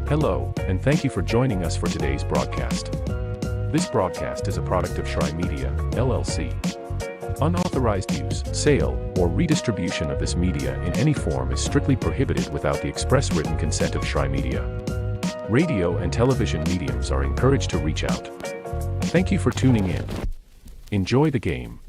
Hello, and thank you for joining us for today's broadcast. This broadcast is a product of Shry Media, LLC. Unauthorized use, sale, or redistribution of this media in any form is strictly prohibited without the express written consent of Shry Media. Radio and television mediums are encouraged to reach out. Thank you for tuning in. Enjoy the game.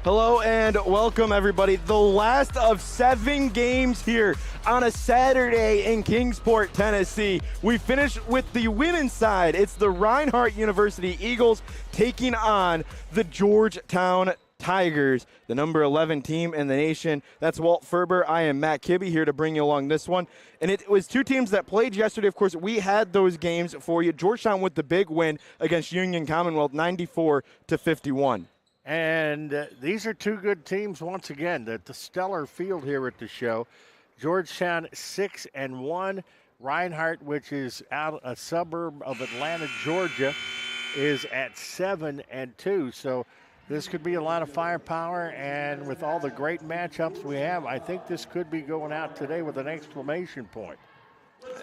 Hello and welcome, everybody. The last of 7 games here on a Saturday in Kingsport, Tennessee. We finish with the women's side. It's the Reinhardt University Eagles taking on the Georgetown Tigers, the number 11 team in the nation. That's Walt Ferber. I am Matt Kibbe here to bring you along this one. And it was 2 teams that played yesterday. Of course, we had those games for you. Georgetown with the big win against Union Commonwealth, 94-51. And these are 2 good teams once again. The stellar field here at the show. Georgetown 6-1. Reinhardt, which is out a suburb of Atlanta, Georgia, is at 7-2. So this could be a lot of firepower. And with all the great matchups we have, I think this could be going out today with an exclamation point.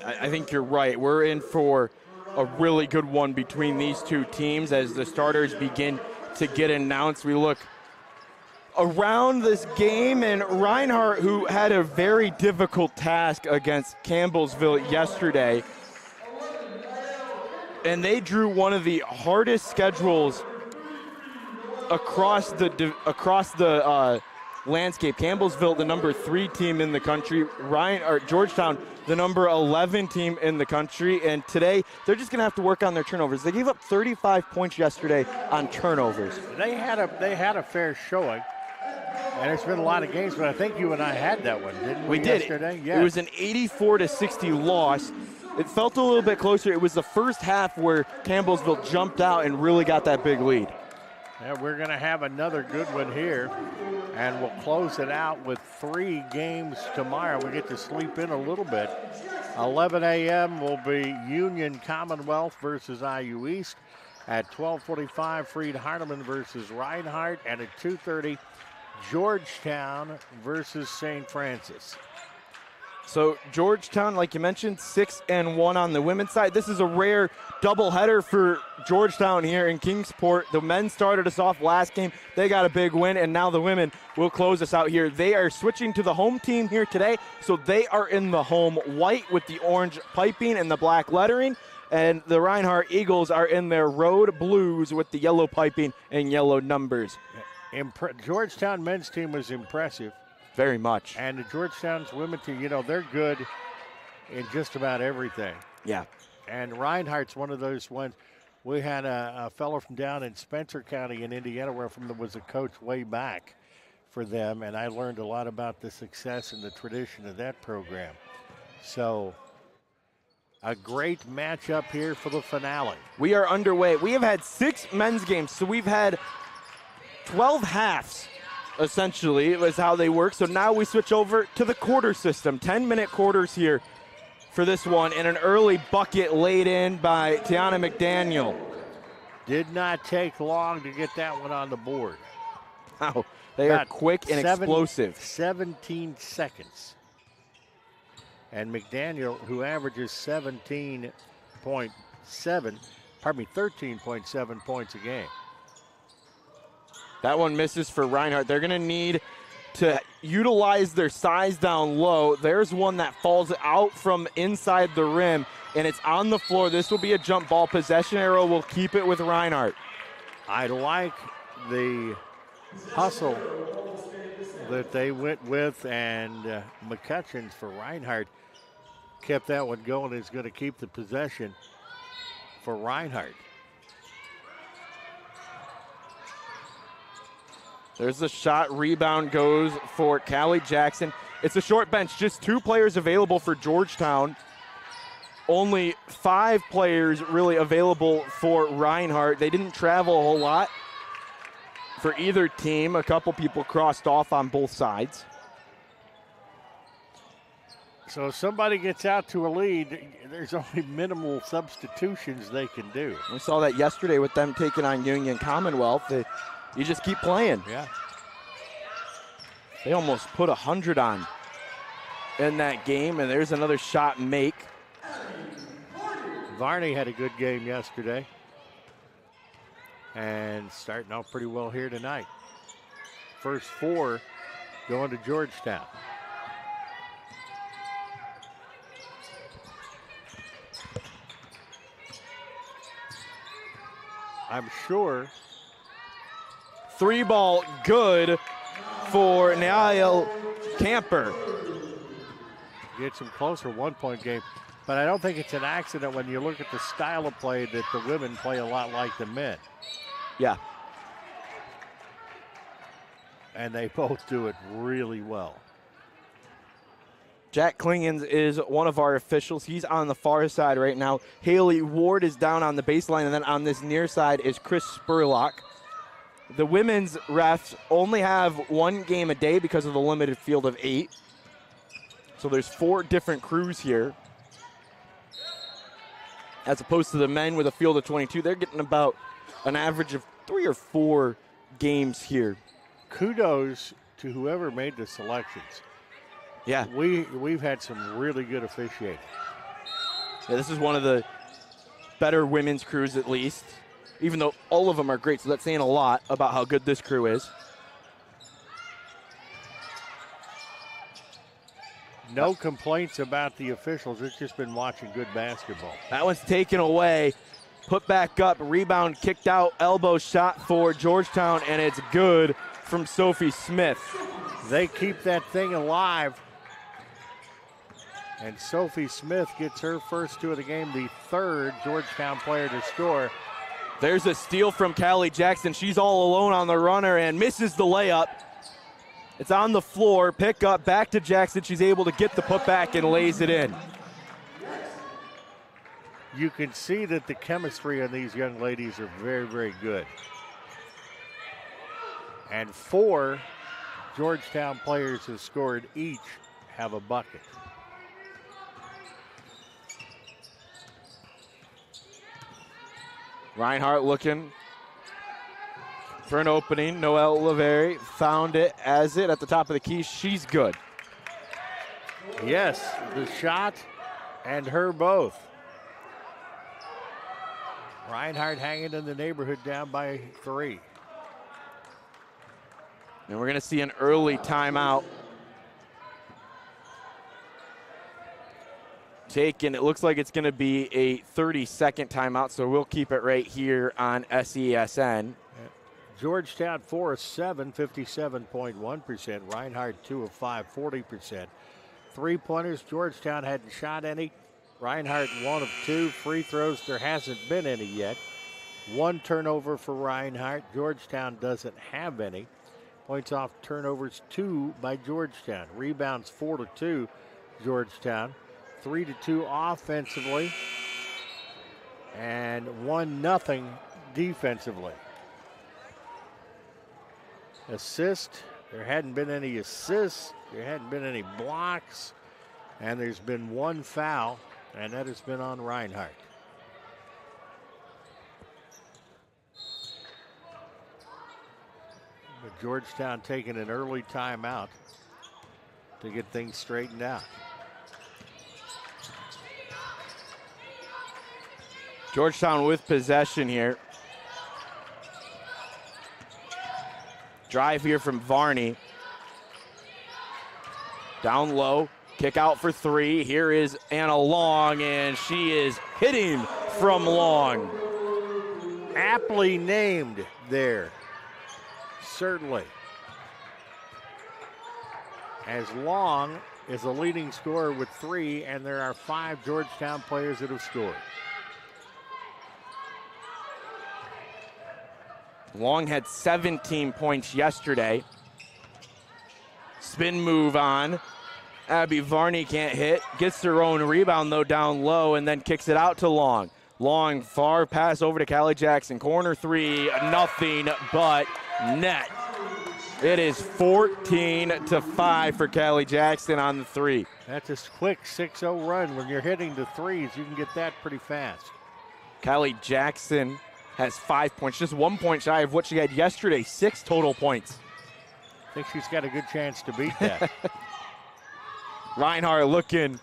I think you're right. We're in for a really good one between these 2 teams as the starters begin to get announced. We look around this game, and Reinhardt, who had a very difficult task against Campbellsville yesterday, and they drew one of the hardest schedules across the landscape. Campbellsville, the number 3 team in the country. Georgetown, the number 11 team in the country. And today, they're just going to have to work on their turnovers. They gave up 35 points yesterday on turnovers. They had a fair showing. And it's been a lot of games, but I think you and I had that one, didn't we? We did. Yesterday? Yes. It was an 84-60 loss. It felt a little bit closer. It was the first half where Campbellsville jumped out and really got that big lead. Yeah, we're going to have another good one here, and we'll close it out with 3 games tomorrow. We get to sleep in a little bit. 11 a.m. will be Union Commonwealth versus IU East. At 12:45, Freed Hardeman versus Reinhardt, and at 2:30, Georgetown versus St. Francis. So Georgetown, like you mentioned, 6-1 on the women's side. This is a rare doubleheader for Georgetown here in Kingsport. The men started us off last game. They got a big win, and now the women will close us out here. They are switching to the home team here today, so they are in the home white with the orange piping and the black lettering, and the Reinhardt Eagles are in their road blues with the yellow piping and yellow numbers. Georgetown men's team was impressive. Very much. And the Georgetown's women team, they're good in just about everything. Yeah. And Reinhardt's one of those ones. We had a fellow from down in Spencer County in Indiana where was a coach way back for them, and I learned a lot about the success and the tradition of that program. So a great matchup here for the finale. We are underway. We have had 6 men's games, so we've had 12 halves. Essentially, it was how they work. So now we switch over to the quarter system. 10-minute quarters here for this one, and an early bucket laid in by Tiana McDaniel. Did not take long to get that one on the board. Wow, they are quick and explosive. 17 seconds. And McDaniel, who averages 17.7, 13.7 points a game. That one misses for Reinhardt. They're going to need to utilize their size down low. There's one that falls out from inside the rim, and it's on the floor. This will be a jump ball. Possession arrow will keep it with Reinhardt. I like the hustle that they went with, and McCutcheons for Reinhardt kept that one going. Is going to keep the possession for Reinhardt. There's the shot. Rebound goes for Callie Jackson. It's a short bench. Just 2 players available for Georgetown. Only 5 players really available for Reinhardt. They didn't travel a whole lot for either team. A couple people crossed off on both sides. So if somebody gets out to a lead, there's only minimal substitutions they can do. We saw that yesterday with them taking on Union Commonwealth. You just keep playing. Yeah. They almost put 100 on in that game, and there's another shot make. Varney had a good game yesterday and starting off pretty well here tonight. First 4 going to Georgetown. I'm sure 3 ball good for Nael Camper. Gets him closer, 1-point game. But I don't think it's an accident when you look at the style of play that the women play a lot like the men. Yeah. And they both do it really well. Jack Klingons is one of our officials. He's on the far side right now. Haley Ward is down on the baseline, and then on this near side is Chris Spurlock. The women's refs only have 1 game a day because of the limited field of 8. So there's 4 different crews here. As opposed to the men with a field of 22, they're getting about an average of 3 or 4 games here. Kudos to whoever made the selections. Yeah. We've had some really good officiating. Yeah, this is one of the better women's crews, at least, even though all of them are great. So that's saying a lot about how good this crew is. No complaints about the officials. It's just been watching good basketball. That one's taken away. Put back up. Rebound kicked out. Elbow shot for Georgetown, and it's good from Sophie Smith. They keep that thing alive. And Sophie Smith gets her first 2 of the game, the 3rd Georgetown player to score. There's a steal from Callie Jackson. She's all alone on the runner and misses the layup. It's on the floor. Pick up, back to Jackson. She's able to get the putback and lays it in. You can see that the chemistry on these young ladies are very, very good. And 4 Georgetown players who scored each have a bucket. Reinhardt looking for an opening. Noelle Laveri found it as it at the top of the key. She's good. Yes, the shot and her both. Reinhardt hanging in the neighborhood down by 3. And we're going to see an early timeout taken. It looks like it's going to be a 30-second timeout, so we'll keep it right here on SESN. Georgetown 4 of 7, 57.1%. Reinhardt 2 of 5, 40%. 3-pointers, Georgetown hadn't shot any. Reinhardt 1 of 2. Free throws, there hasn't been any yet. 1 turnover for Reinhardt. Georgetown doesn't have any. Points off turnovers 2 by Georgetown. Rebounds 4-2 Georgetown. 3-2 offensively. And 1-0 defensively. Assist, there hadn't been any assists. There hadn't been any blocks. And there's been 1 foul, and that has been on Reinhardt. But Georgetown taking an early timeout to get things straightened out. Georgetown with possession here. Drive here from Varney. Down low, kick out for three. Here is Anna Long, and she is hitting from long. Aptly named there, certainly. As Long is the leading scorer with 3, and there are 5 Georgetown players that have scored. Long had 17 points yesterday. Spin move on. Abby Varney can't hit. Gets her own rebound, though, down low, and then kicks it out to Long. Long, far pass over to Callie Jackson. Corner three, nothing but net. It is 14-5 for Callie Jackson on the three. That's a quick 6-0 run. When you're hitting the threes, you can get that pretty fast. Callie Jackson has 5 points, just 1 point shy of what she had yesterday, 6 total points. I think she's got a good chance to beat that. Reinhardt looking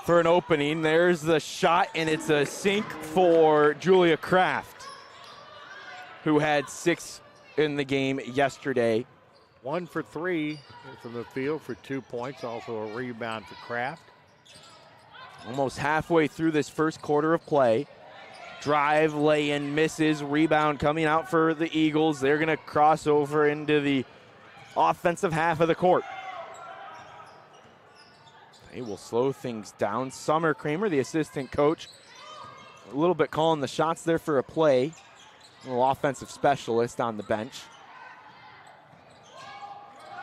for an opening. There's the shot, and it's a sink for Julia Kraft, who had 6 in the game yesterday. 1 for 3 from the field for 2 points. Also a rebound for Kraft. Almost halfway through this first quarter of play. Drive, lay-in, misses. Rebound coming out for the Eagles. They're going to cross over into the offensive half of the court. They will slow things down. Summer Kramer, the assistant coach, a little bit calling the shots there for a play. A little offensive specialist on the bench.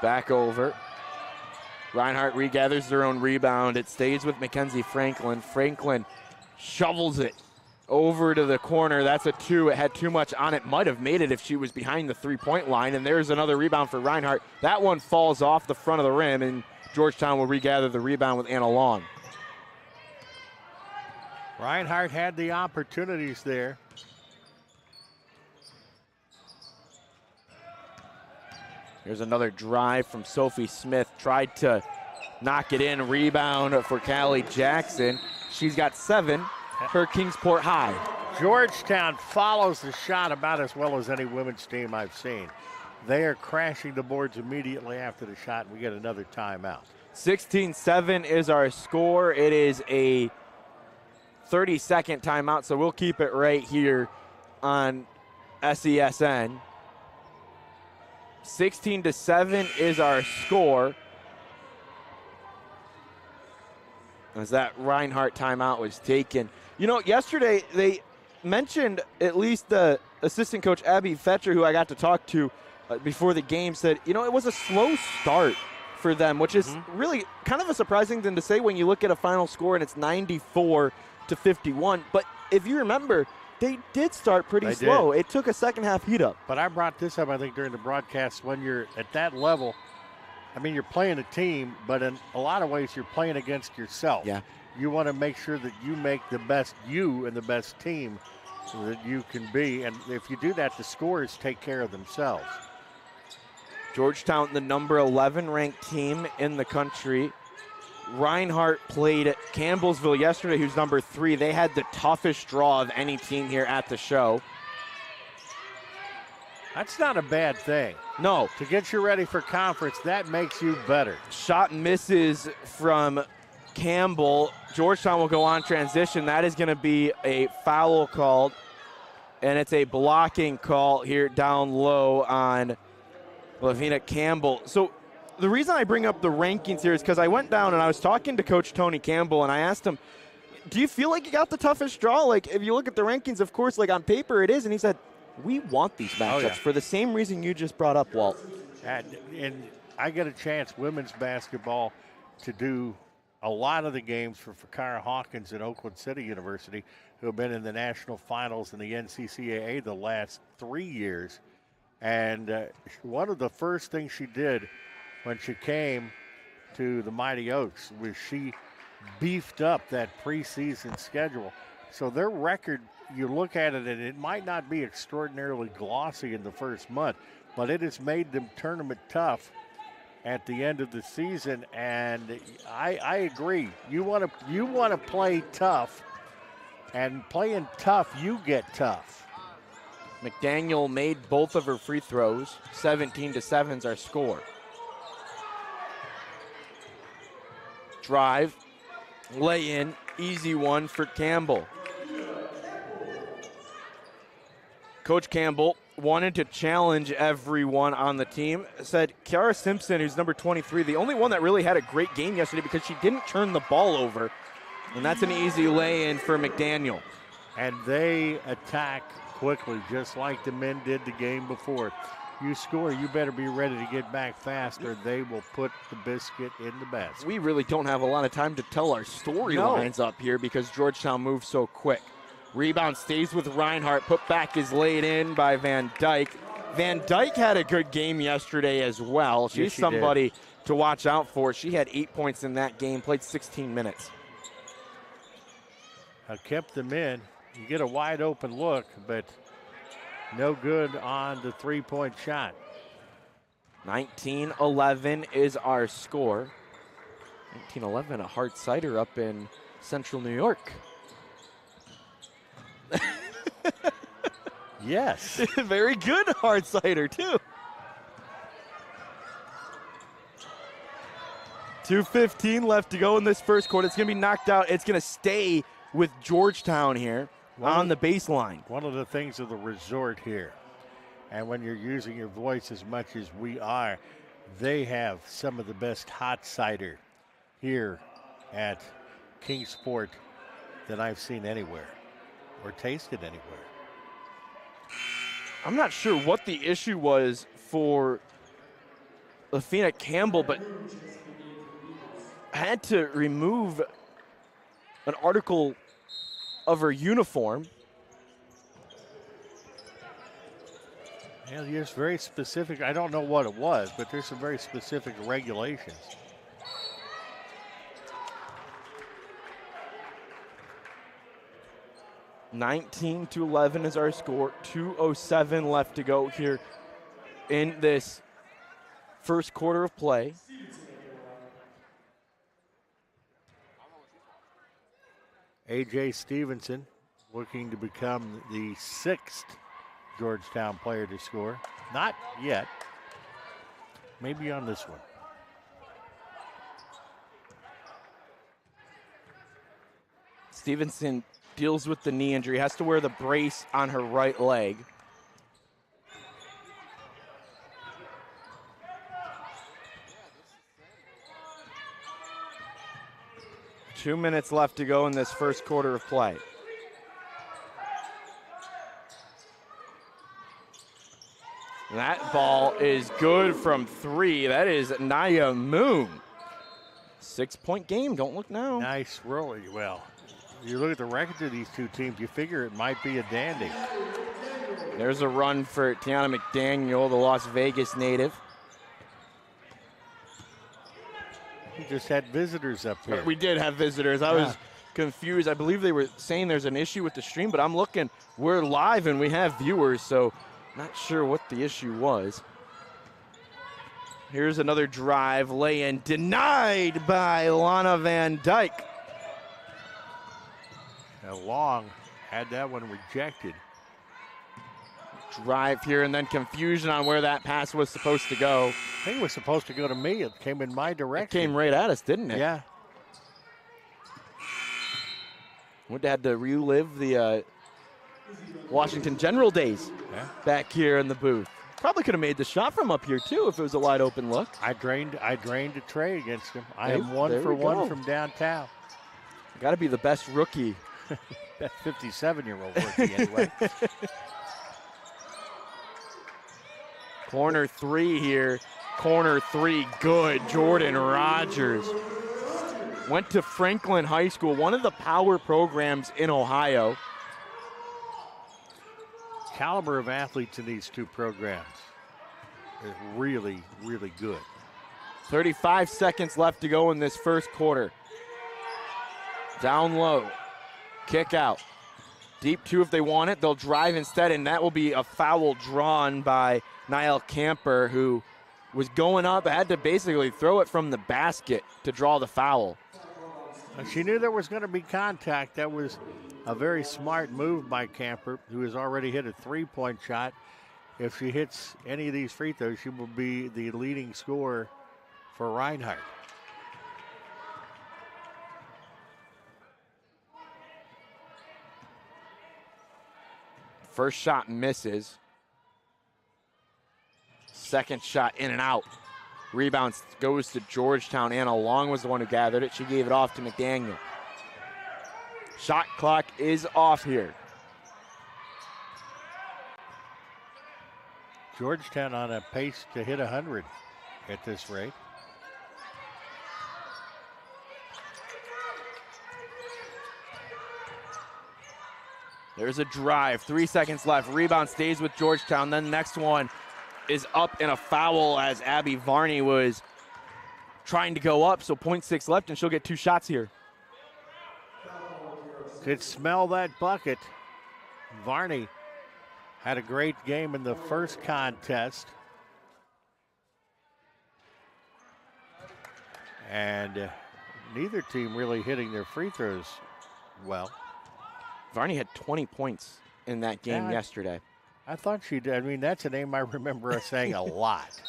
Back over. Reinhardt regathers their own rebound. It stays with Mackenzie Franklin. Franklin shovels it over to the corner. That's a 2. It had too much on it. Might have made it if she was behind the three-point line. And there's another rebound for Reinhardt. That one falls off the front of the rim, and Georgetown will regather the rebound with Anna Long. Reinhardt had the opportunities there. Here's another drive from Sophie Smith. Tried to knock it in. Rebound for Callie Jackson. She's got 7. Her Kingsport high. Georgetown follows the shot about as well as any women's team I've seen. They are crashing the boards immediately after the shot, and we get another timeout. 16-7 is our score. It is a 30-second timeout, so we'll keep it right here on SESN. 16-7 is our score. As that Reinhardt timeout was taken. You know, yesterday they mentioned, at least the assistant coach Abby Fetcher, who I got to talk to before the game, said, you know, it was a slow start for them, which is really kind of a surprising thing to say when you look at a final score and it's 94-51. But if you remember, they did start pretty slow. It took a second half heat up. But I brought this up, I think, during the broadcast. When you're at that level, I mean, you're playing a team, but in a lot of ways you're playing against yourself. Yeah. You want to make sure that you make the best you and the best team that you can be. And if you do that, the scores take care of themselves. Georgetown, the number 11 ranked team in the country. Reinhardt played at Campbellsville yesterday, who's number 3. They had the toughest draw of any team here at the show. That's not a bad thing. No. To get you ready for conference, that makes you better. Shot misses from Campbell. Georgetown will go on transition. That is going to be a foul called, and it's a blocking call here down low on Lavina Campbell. So the reason I bring up the rankings here is because I went down and I was talking to Coach Tony Campbell, and I asked him, do you feel like you got the toughest draw? Like, if you look at the rankings, of course, like on paper it is. And he said, we want these matchups for the same reason you just brought up, Walt. And I get a chance, women's basketball, to do a lot of the games for Fakara Hawkins at Oakland City University, who have been in the national finals in the NCAA the last 3 years. And one of the first things she did when she came to the Mighty Oaks was she beefed up that preseason schedule. So their record, you look at it, and it might not be extraordinarily glossy in the first month, but it has made them tournament tough at the end of the season. And I agree. You want to play tough And playing tough, you get tough. McDaniel made both of her free throws. 17-7 is our score. Drive, lay in, easy one for Campbell. Coach Campbell wanted to challenge everyone on the team. Said Kiara Simpson, who's number 23, the only one that really had a great game yesterday because she didn't turn the ball over. And that's an easy lay-in for McDaniel. And they attack quickly, just like the men did the game before. You score, you better be ready to get back fast, or they will put the biscuit in the basket. We really don't have a lot of time to tell our storylines up here because Georgetown moves so quick. Rebound stays with Reinhardt. Put back is laid in by Van Dyke. Van Dyke had a good game yesterday as well. She's somebody to watch out for. She had 8 points in that game, played 16 minutes. I kept them in. You get a wide open look, but no good on the three-point shot. 19-11 is our score. 19-11, a hard cider up in Central New York. Yes. Very good hard cider, too. 2:15 left to go in this first quarter. It's going to be knocked out. It's going to stay with Georgetown here on the baseline. One of the things of the resort here, and when you're using your voice as much as we are, they have some of the best hot cider here at Kingsport that I've seen anywhere or tasted anywhere. I'm not sure what the issue was for Athena Campbell, but had to remove an article of her uniform. Yeah, there's very specific, I don't know what it was, but there's some very specific regulations. (19-11) is our score. 2:07 left to go here in this first quarter of play. A.J. Stevenson looking to become the 6th Georgetown player to score. Not yet. Maybe on this one. Stevenson deals with the knee injury, has to wear the brace on her right leg. Two minutes left to go in this first quarter of play. That ball is good from three. That is Naya Moon. 6-point game, don't look now. Nice rolling. Well, you look at the records of these two teams, you figure it might be a dandy. There's a run for Tiana McDaniel, the Las Vegas native. We just had visitors up here. We did have visitors. I was confused. I believe they were saying there's an issue with the stream, but I'm looking. We're live and we have viewers, so not sure what the issue was. Here's another drive, lay-in, denied by Lana Van Dyke. Long had that one rejected. Drive here and then confusion on where that pass was supposed to go. I think it was supposed to go to me. It came in my direction. It came right at us, didn't it? Yeah. Would have had to relive the Washington General days back here in the booth. Probably could have made the shot from up here too if it was a wide open look. I drained a tray against him. I am 1 for 1 from downtown. Got to be the best rookie. That 57-year-old rookie anyway. Corner three here. Corner three, good. Jordan Rogers. Went to Franklin High School, one of the power programs in Ohio. Caliber of athletes in these two programs is really, really good. 35 seconds left to go in this first quarter. Down low. Kick out. Deep two if they want it. They'll drive instead, and that will be a foul drawn by Niall Camper, who was going up, had to basically throw it from the basket to draw the foul. She knew there was going to be contact. That was a very smart move by Camper, who has already hit a three-point shot. If she hits any of these free throws, she will be the leading scorer for Reinhardt. First shot misses. Second shot in and out. Rebound goes to Georgetown. Anna Long was the one who gathered it. She gave it off to McDaniel. Shot clock is off here. Georgetown on a pace to hit 100 at this rate. There's a drive. 3 seconds left. Rebound stays with Georgetown. Then the next one is up in a foul as Abby Varney was trying to go up. So 0.6 left, and she'll get 2 shots here. Could smell that bucket. Varney had a great game in the first contest. And neither team really hitting their free throws well. Varney had 20 points in that game yesterday. I thought she did. I mean, that's a name I remember us saying a lot.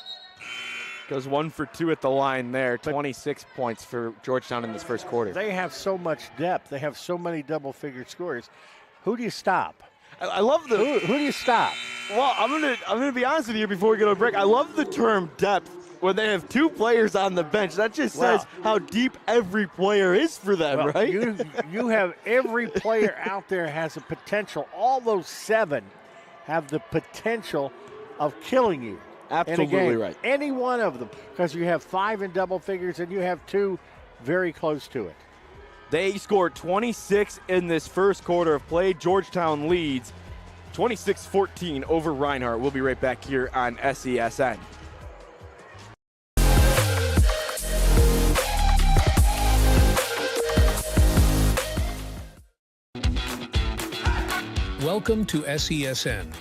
Goes 1 for 2 at the line there. 26 points for Georgetown in this first quarter. They have so much depth. They have so many double-figure scores. Who do you stop? I love the. Who do you stop? Well, I'm gonna be honest with you before we get on break. I love the term depth when they have 2 players on the bench. That just says how deep every player is for them, right? You have every player out there has a potential. All those 7 have the potential of killing you. Absolutely right. Any one of them, because you have 5 in double figures and you have 2 very close to it. They scored 26 in this first quarter of play. Georgetown leads 26-14 over Reinhardt. We'll be right back here on SESN. Welcome to SESN,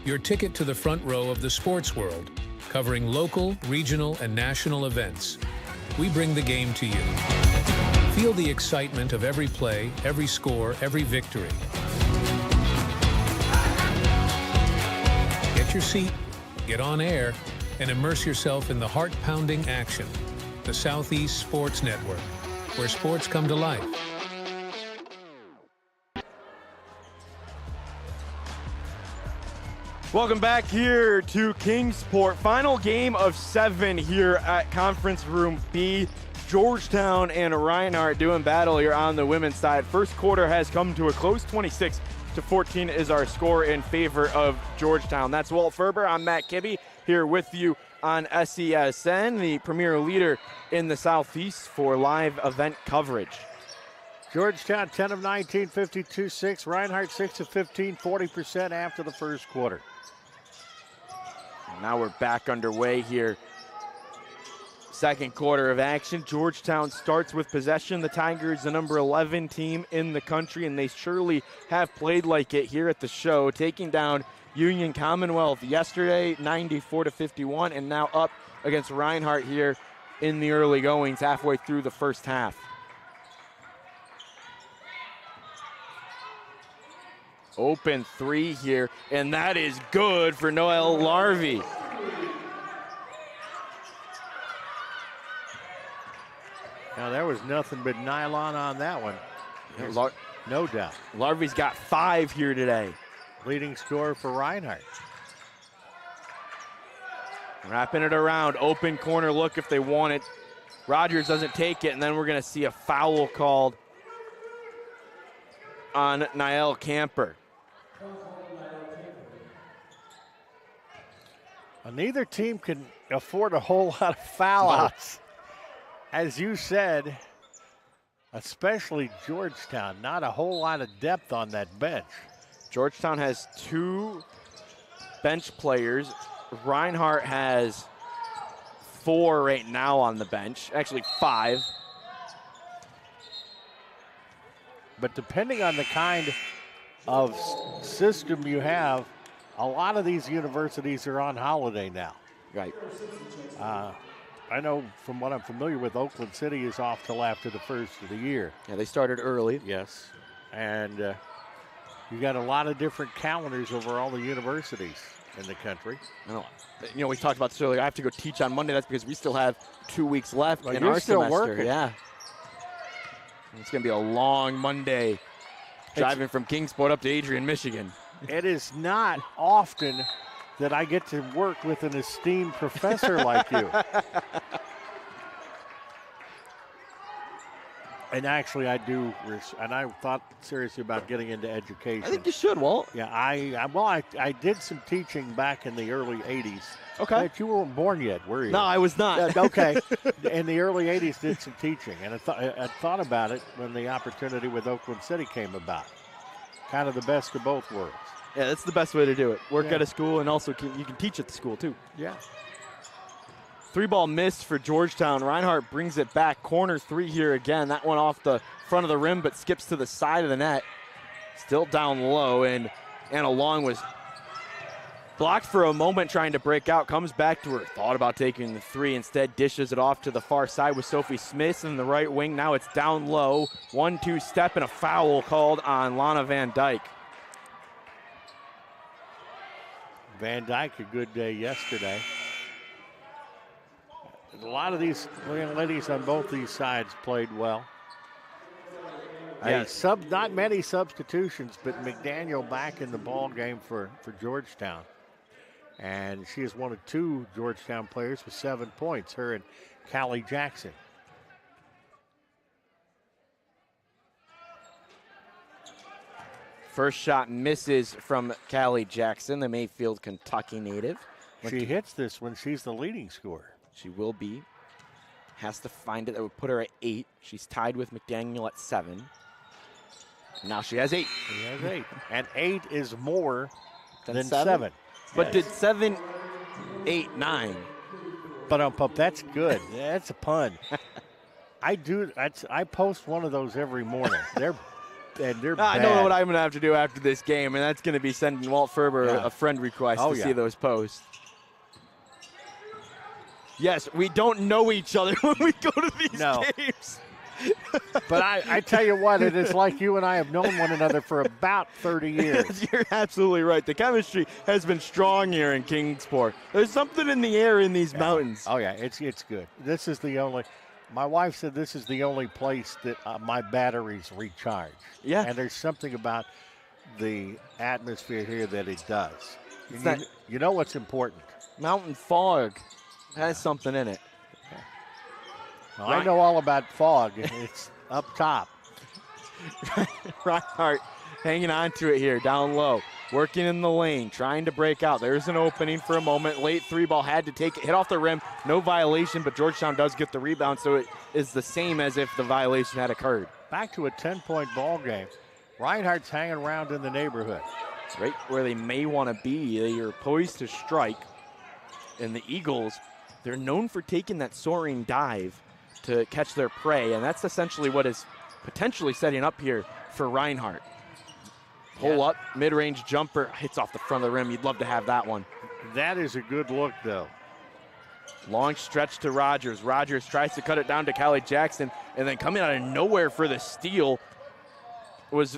your ticket to the front row of the sports world, covering local, regional, and national events. We bring the game to you. Feel the excitement of every play, every score, every victory. Get your seat, get on air, and immerse yourself in the heart-pounding action. The Southeast Sports Network, where sports come to life. Welcome back here to Kingsport. Final game of 7 here at Conference Room B. Georgetown and Reinhardt doing battle here on the women's side. First quarter has come to a close. 26-14 is our score in favor of Georgetown. That's Walt Ferber. I'm Matt Kibbe here with you on SESN, the premier leader in the Southeast for live event coverage. Georgetown 10 of 19, 52-6. Reinhardt 6 of 15, 40% after the first quarter. Now we're back underway here. Second quarter of action. Georgetown starts with possession. The Tigers, the number 11 team in the country, and they surely have played like it here at the show, taking down Union Commonwealth yesterday, 94-51, and now up against Reinhardt here in the early goings, halfway through the first half. Open 3 here, and that is good for Noelle Larvey. Now, there was nothing but nylon on that one. No doubt. Larvey's got 5 here today. Leading scorer for Reinhardt. Wrapping it around. Open corner look if they want it. Rogers doesn't take it, and then we're going to see a foul called on Niall Camper. Well, neither team can afford a whole lot of foul outs. As you said, especially Georgetown, not a whole lot of depth on that bench. Georgetown has 2 bench players. Reinhardt has 4 right now on the bench, actually 5. But depending on the kind of system you have, a lot of these universities are on holiday now. Right. I know from what I'm familiar with, Oakland City is off till after the first of the year. Yeah, they started early. Yes. And You got a lot of different calendars over all the universities in the country. We talked about this earlier. I have to go teach on Monday. That's because we still have 2 weeks left in you're our still semester. working. Yeah. It's going to be a long Monday driving from Kingsport up to Adrian, Michigan. It is not often that I get to work with an esteemed professor like you. And actually, I do, and I thought seriously about getting into education. I think you should, Walt. Yeah, I did some teaching back in the early 80s. Okay. But you weren't born yet, were you? No, I was not. Okay. In the early 80s, did some teaching. And I thought about it when the opportunity with Oakland City came about. Kind of the best of both worlds. Yeah, that's the best way to do it. Work at a school, and also you can teach at the school, too. Yeah. 3-ball miss for Georgetown. Reinhardt brings it back. Corner 3 here again. That one off the front of the rim, but skips to the side of the net. Still down low, and Anna Long was blocked for a moment trying to break out. Comes back to her. Thought about taking the 3. Instead, dishes it off to the far side with Sophie Smith in the right wing. Now it's down low. 1-2 step and a foul called on Lana Van Dyke. Van Dyke, a good day yesterday. A lot of these young ladies on both these sides played well. Yes. Not many substitutions, but McDaniel back in the ball game for Georgetown. And she is one of 2 Georgetown players with 7 points, her and Callie Jackson. First shot misses from Callie Jackson, the Mayfield, Kentucky native. She hits this when she's the leading scorer. She will be. Has to find it. That would put her at 8. She's tied with McDaniel at 7. Now she has 8. She has 8. And 8 is more than 7. 7. But Yes. did 7, 8, 9? But that's good. That's a pun. I post one of those every morning. They're bad. I know what I'm going to have to do after this game, and that's going to be sending Walt Ferber a friend request to see those posts. Yes, we don't know each other when we go to these games. But I tell you what, it is like you and I have known one another for about 30 years. You're absolutely right. The chemistry has been strong here in Kingsport. There's something in the air in these mountains. Oh, yeah, it's good. This is the only – my wife said this is the only place that my batteries recharge. Yeah. And there's something about the atmosphere here that it does. You know what's important? Mountain fog has something in it. Well, I know all about fog. It's up top. Reinhardt hanging on to it here, down low, working in the lane, trying to break out. There's an opening for a moment. Late 3-ball, had to take it, hit off the rim. No violation, but Georgetown does get the rebound, so it is the same as if the violation had occurred. Back to a 10-point ball game. Reinhardt's hanging around in the neighborhood. Right where they may want to be. They are poised to strike. And the Eagles, they're known for taking that soaring dive to catch their prey, and that's essentially what is potentially setting up here for Reinhardt. Pull up, mid-range jumper, hits off the front of the rim. You'd love to have that one. That is a good look, though. Long stretch to Rogers. Rogers tries to cut it down to Callie Jackson, and then coming out of nowhere for the steal was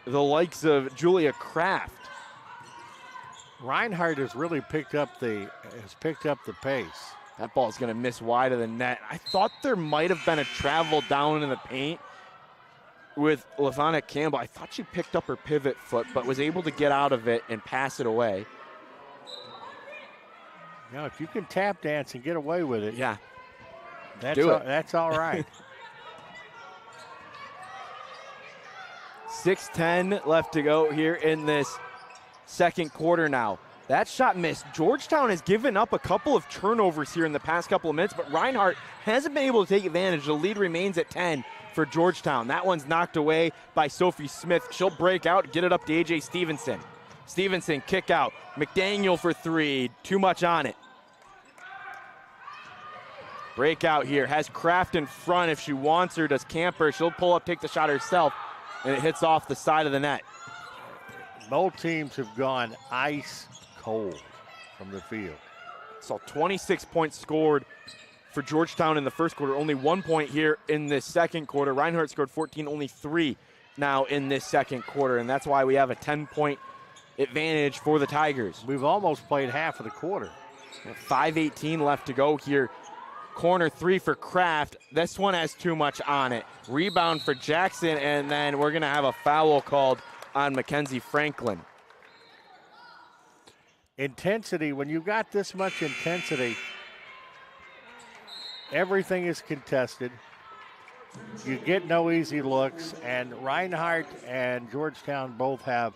the likes of Julia Kraft. Reinhardt has really picked up the pace. That ball is going to miss wide of the net. I thought there might have been a travel down in the paint with Lavonna Campbell. I thought she picked up her pivot foot, but was able to get out of it and pass it away. Now, if you can tap dance and get away with it, that's all right. 6:10 left to go here in this second quarter now. That shot missed. Georgetown has given up a couple of turnovers here in the past couple of minutes, but Reinhardt hasn't been able to take advantage. The lead remains at 10 for Georgetown. That one's knocked away by Sophie Smith. She'll break out, get it up to A.J. Stevenson. Stevenson, kick out. McDaniel for 3. Too much on it. Breakout here. Has Kraft in front if she wants her. Does Camper. She'll pull up, take the shot herself, and it hits off the side of the net. Both teams have gone ice cold from the field. Saw 26 points scored for Georgetown in the first quarter. Only 1 point here in the second quarter. Reinhardt scored 14, only 3 now in this second quarter, and that's why we have a 10-point advantage for the Tigers. We've almost played half of the quarter. 5:18 left to go here. Corner three for Kraft. This one has too much on it. Rebound for Jackson, and then we're going to have a foul called on Mackenzie Franklin. Intensity, when you've got this much intensity, everything is contested. You get no easy looks, and Reinhardt and Georgetown both have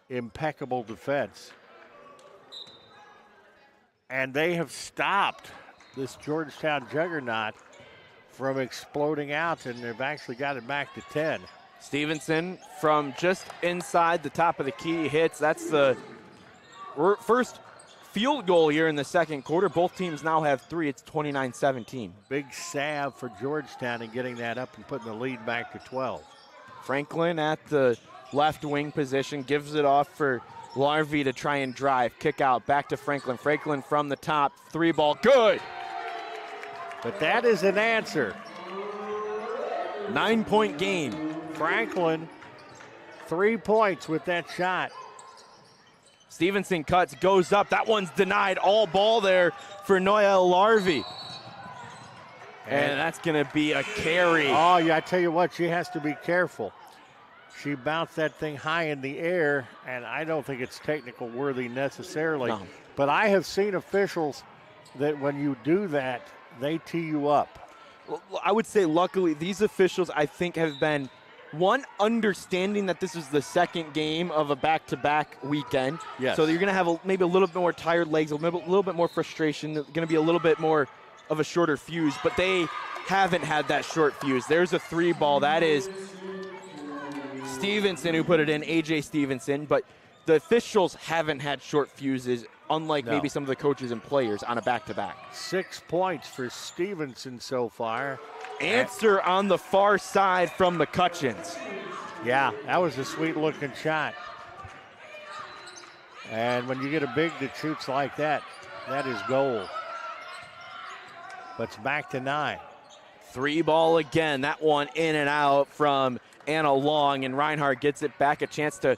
impeccable defense. And they have stopped this Georgetown juggernaut from exploding out, and they've actually got it back to 10. Stevenson from just inside the top of the key hits. That's the first field goal here in the second quarter. Both teams now have 3. It's 29-17. Big salve for Georgetown and getting that up and putting the lead back to 12. Franklin at the left wing position, gives it off for Larvey to try and drive. Kick out, back to Franklin. Franklin from the top, 3-ball, good! But that is an answer. 9-point game. Franklin, 3 points with that shot. Stevenson cuts, goes up. That one's denied. All ball there for Noelle Larvey. And that's going to be a carry. Oh, yeah, I tell you what, she has to be careful. She bounced that thing high in the air, and I don't think it's technical worthy necessarily. No. But I have seen officials that when you do that, they tee you up. Well, I would say luckily these officials, I think, have been, one, understanding that this is the second game of a back-to-back weekend. Yes. So you're going to have maybe a little bit more tired legs, a little bit more frustration, going to be a little bit more of a shorter fuse, but they haven't had that short fuse. There's a 3-ball. That is Stevenson who put it in, A.J. Stevenson, but the officials haven't had short fuses, unlike maybe some of the coaches and players on a back-to-back. 6 points for Stevenson so far. Answer on the far side from McCutcheons. Yeah, that was a sweet-looking shot. And when you get a big that shoots like that, that is gold. But it's back to 9. 3-ball again. That one in and out from Anna Long, and Reinhardt gets it back, a chance to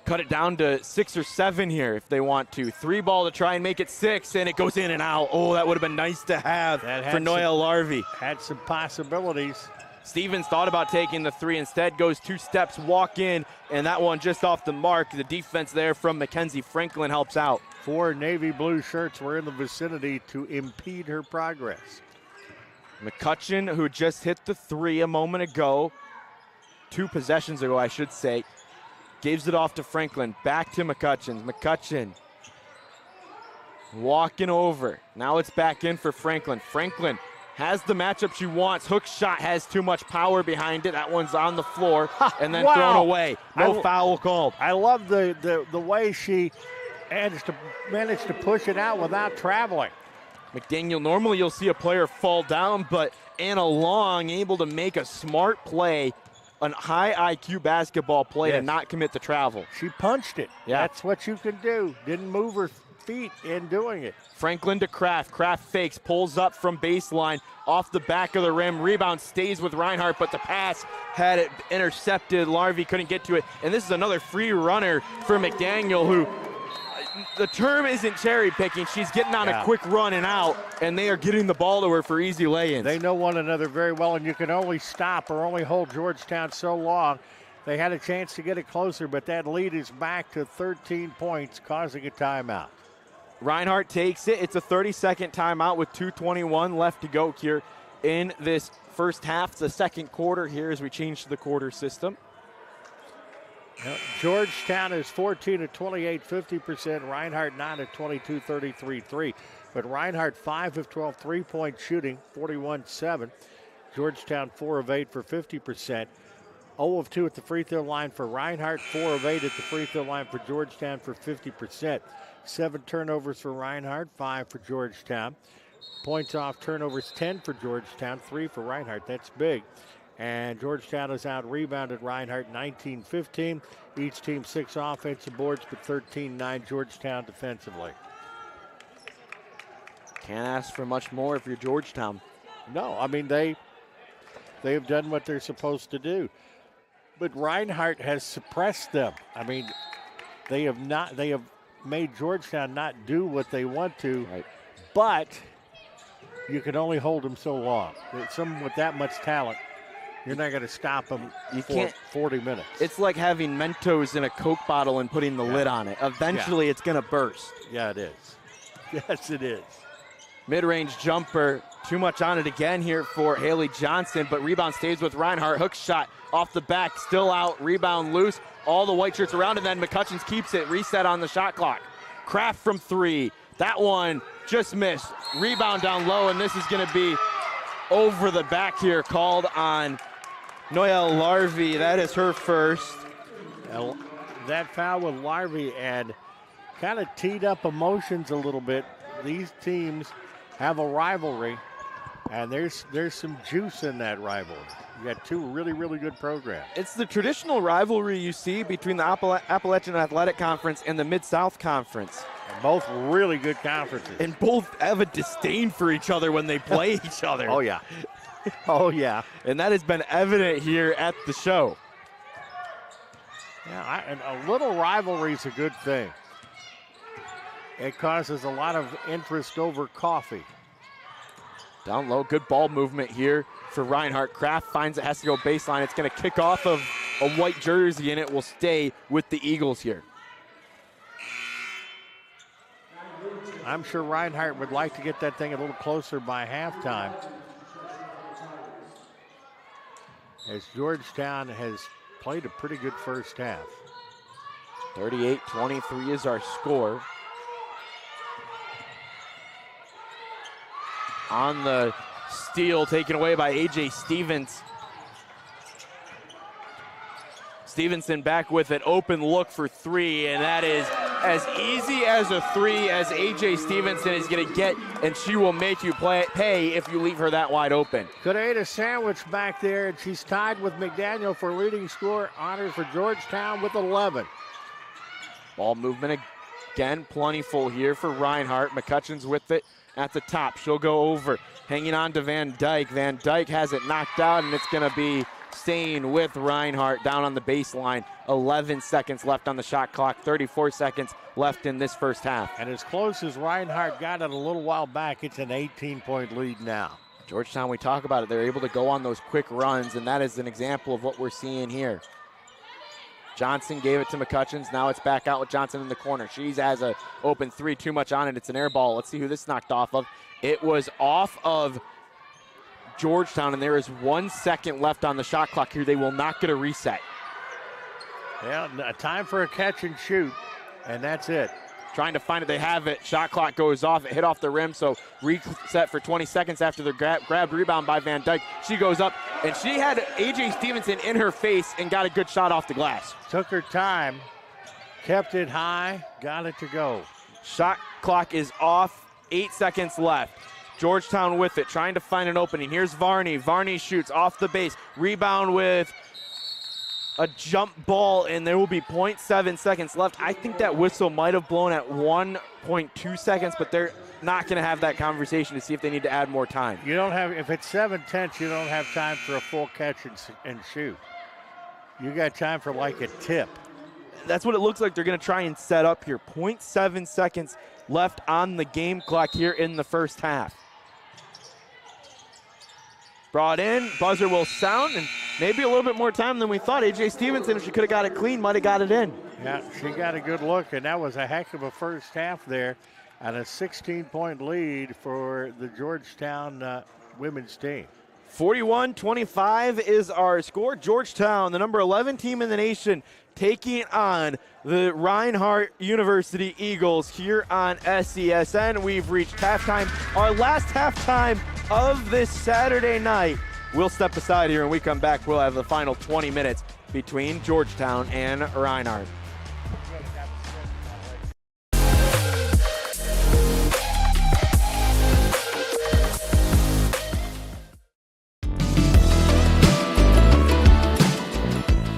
cut it down to 6 or 7 here if they want to. 3-ball to try and make it 6, and it goes in and out. Oh, that would have been nice to have for Noelle Larvey. Had some possibilities. Stevens thought about taking the 3, instead goes 2 steps, walk in, and that one just off the mark. The defense there from Mackenzie Franklin helps out. 4 navy blue shirts were in the vicinity to impede her progress. McCutcheon, who just hit the 3 a moment ago, 2 possessions ago, I should say, gives it off to Franklin. Back to McCutcheon. McCutcheon walking over. Now it's back in for Franklin. Franklin has the matchup she wants. Hook shot has too much power behind it. That one's on the floor and then thrown away. No foul called. I love the way she managed to push it out without traveling. McDaniel, normally you'll see a player fall down, but Anna Long able to make a smart play, a high IQ basketball play, and not commit the travel. She punched it. Yeah. That's what you can do. Didn't move her feet in doing it. Franklin to Kraft. Kraft fakes, pulls up from baseline, off the back of the rim. Rebound stays with Reinhardt, but the pass had it intercepted. Larvey couldn't get to it. And this is another free runner for McDaniel, who the term isn't cherry picking. She's getting on a quick run and out, and they are getting the ball to her for easy lay-ins. They know one another very well, and you can only stop or only hold Georgetown so long. They had a chance to get it closer, but that lead is back to 13 points, causing a timeout. Reinhardt takes it. It's a 30-second timeout with 2:21 left to go here in this first half. It's the second quarter here as we change to the quarter system. Georgetown is 14 at 28, 50%. Reinhardt 9 at 22, 33-3. But Reinhardt 5 of 12 3-point shooting, 41-7. Georgetown 4 of 8 for 50%. 0 of 2 at the free throw line for Reinhardt, 4 of 8 at the free throw line for Georgetown for 50%. 7 turnovers for Reinhardt, 5 for Georgetown. Points off turnovers, 10 for Georgetown, 3 for Reinhardt. That's big. And Georgetown has out-rebounded Reinhardt 19-15. Each team 6 offensive boards, but 13-9 Georgetown defensively. Can't ask for much more if you're Georgetown. No, I mean, they've done what they're supposed to do. but Reinhardt has suppressed them. I mean, they have made Georgetown not do what they want to, Right. but you can only hold them so long. Someone with that much talent, you're not going to stop them for 40 minutes. It's like having Mentos in a Coke bottle and putting the lid on it. Eventually, it's going to burst. Yeah, it is. Yes, it is. Mid-range jumper, too much on it again here for Haley Johnson, but rebound stays with Reinhardt. Hook shot off the back, still out, rebound loose. All the white shirts around, and then McCutcheons keeps it. Reset on the shot clock. Kraft from three. That one just missed. Rebound down low, and this is going to be over the back here, called on Noelle Larvey. That is her first. That foul with Larvey and kind of teed up emotions a little bit. These teams have a rivalry, and there's some juice in that rivalry. You got two really, really good programs. It's the traditional rivalry you see between the Appalachian Athletic Conference and the Mid-South Conference. And both really good conferences. And both have a disdain for each other when they play each other. Oh, yeah. Oh, yeah. And that has been evident here at the show. Yeah, and a little rivalry is a good thing. It causes a lot of interest over coffee. Down low, good ball movement here for Reinhardt. Kraft finds it, has to go baseline. It's going to kick off of a white jersey, and it will stay with the Eagles here. I'm sure Reinhardt would like to get that thing a little closer by halftime, as Georgetown has played a pretty good first half. 38-23 is our score. On the steal, taken away by A.J. Stevens. Stevenson back with an open look for three, and that is as easy as a three as A.J. Stevenson is going to get, and she will make you pay if you leave her that wide open. Could have ate a sandwich back there, and she's tied with McDaniel for leading scorer honors for Georgetown with 11. Ball movement again, plentiful here for Reinhardt. McCutcheons with it at the top. She'll go over, hanging on to Van Dyke. Van Dyke has it knocked out, and it's going to be staying with Reinhardt down on the baseline. 11 seconds left on the shot clock, 34 seconds left in this first half. And as close as Reinhardt got it a little while back, it's an 18-point lead now. Georgetown, we talk about it, they're able to go on those quick runs, and that is an example of what we're seeing here. Johnson gave it to McCutcheons. Now it's back out with Johnson in the corner. She has an open three, too much on it. It's an air ball. Let's see who this knocked off of. It was off of Georgetown, and there is 1 second left on the shot clock here. They will not get a reset. Yeah, time for a catch and shoot, and that's it. Trying to find it, they have it. Shot clock goes off, it hit off the rim, so reset for 20 seconds after the grabbed rebound by Van Dyke. She goes up, and she had A.J. Stevenson in her face and got a good shot off the glass. Took her time, kept it high, got it to go. Shot clock is off, 8 seconds left. Georgetown with it, trying to find an opening. Here's Varney. Varney shoots off the base. Rebound with a jump ball, and there will be 0.7 seconds left. I think that whistle might have blown at 1.2 seconds, but they're not going to have that conversation to see if they need to add more time. You don't have, if it's 7/10, you don't have time for a full catch and shoot. You got time for like a tip. That's what it looks like they're going to try and set up here. 0.7 seconds left on the game clock here in the first half. Brought in, buzzer will sound, and maybe a little bit more time than we thought. A.J. Stevenson, if she could have got it clean, might have got it in. Yeah, she got a good look, and that was a heck of a first half there, and a 16-point lead for the Georgetown women's team. 41-25 is our score. Georgetown, the number 11 team in the nation, taking on the Reinhardt University Eagles here on SESN. We've reached halftime, our last halftime of this Saturday night. We'll step aside here and we come back. We'll have the final 20 minutes between Georgetown and Reinhardt.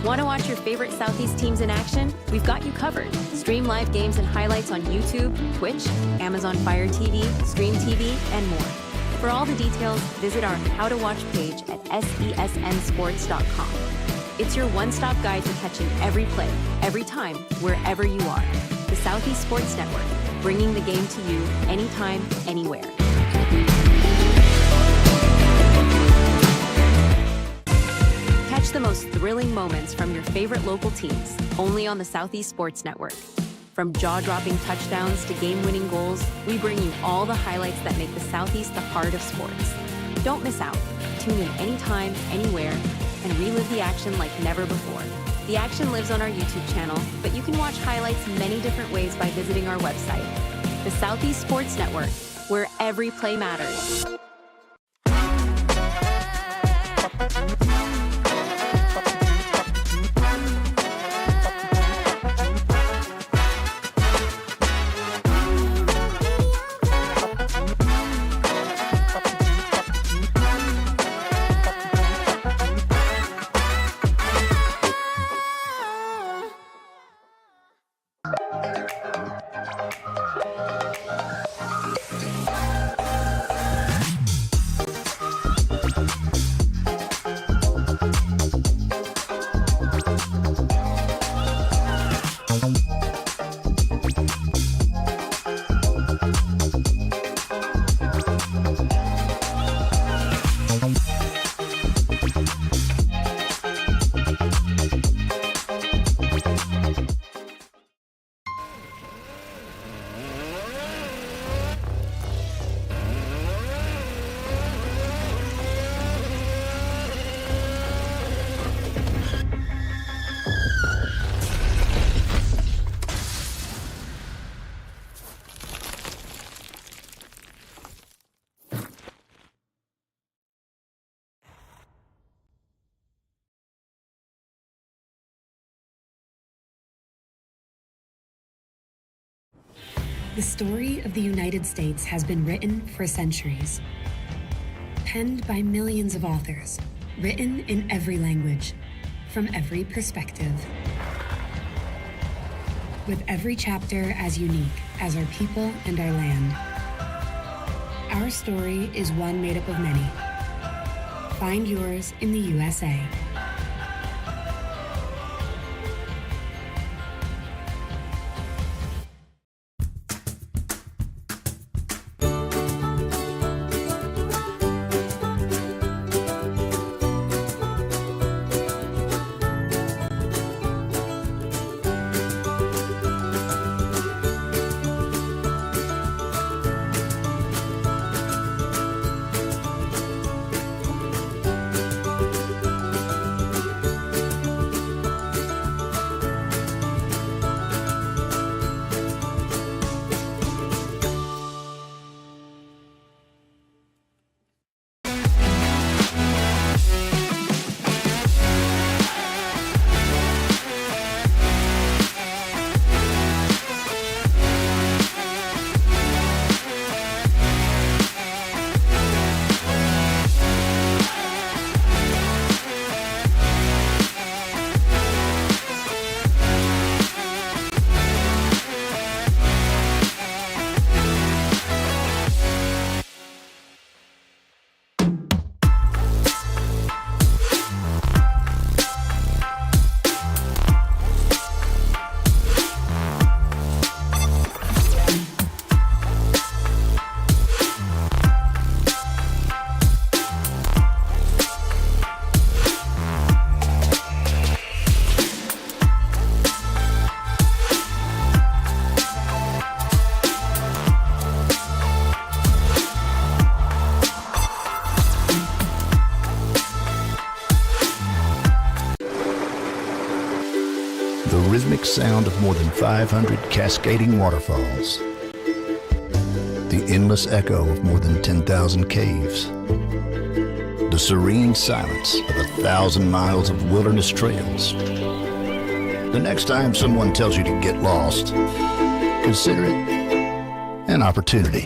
Want to watch your favorite Southeast teams in action? We've got you covered. Stream live games and highlights on YouTube, Twitch, Amazon Fire TV, Stream TV, and more. For all the details, visit our How to Watch page at sesnsports.com. It's your one-stop guide to catching every play, every time, wherever you are. The Southeast Sports Network, bringing the game to you anytime, anywhere. Catch the most thrilling moments from your favorite local teams, only on the Southeast Sports Network. From jaw-dropping touchdowns to game-winning goals, we bring you all the highlights that make the Southeast the heart of sports. Don't miss out. Tune in anytime, anywhere, and relive the action like never before. The action lives on our YouTube channel, but you can watch highlights many different ways by visiting our website. The Southeast Sports Network, where every play matters. The story of the United States has been written for centuries. Penned by millions of authors, written in every language, from every perspective. With every chapter as unique as our people and our land. Our story is one made up of many. Find yours in the USA. The rhythmic sound of more than 500 cascading waterfalls. The endless echo of more than 10,000 caves. The serene silence of 1,000 miles of wilderness trails. The next time someone tells you to get lost, consider it an opportunity.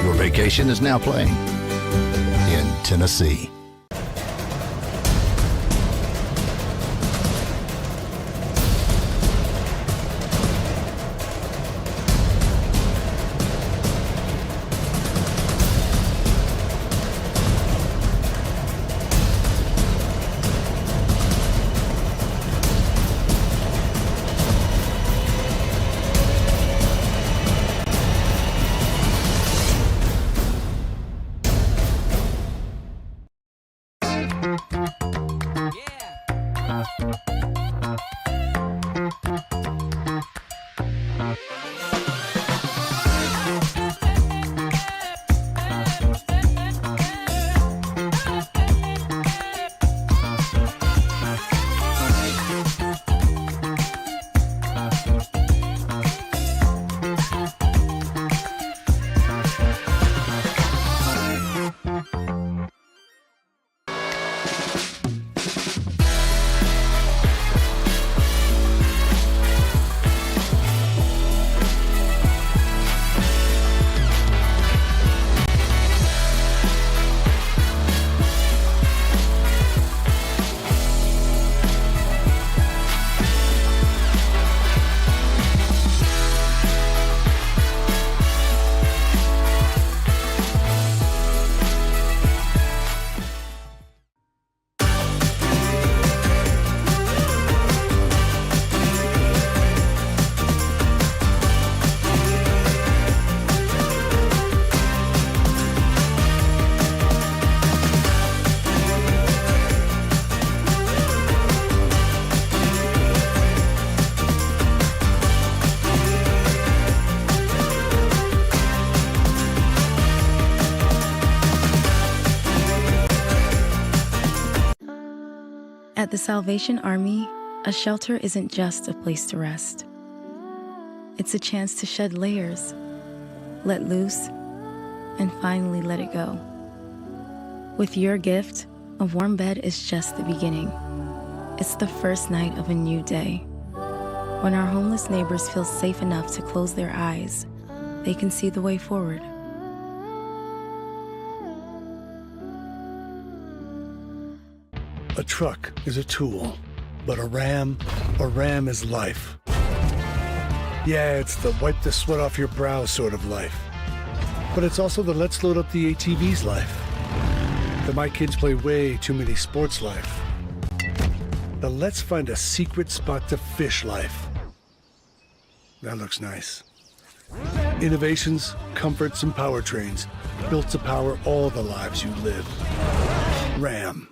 Your vacation is now playing in Tennessee. At the Salvation Army, a shelter isn't just a place to rest. It's a chance to shed layers, let loose, and finally let it go. With your gift, a warm bed is just the beginning. It's the first night of a new day. When our homeless neighbors feel safe enough to close their eyes, they can see the way forward. A truck is a tool, but a ram is life. Yeah, it's the wipe the sweat off your brow sort of life. But it's also the let's load up the ATV's life. The my kids play way too many sports life. The let's find a secret spot to fish life. That looks nice. Innovations, comforts, and powertrains built to power all the lives you live. Ram.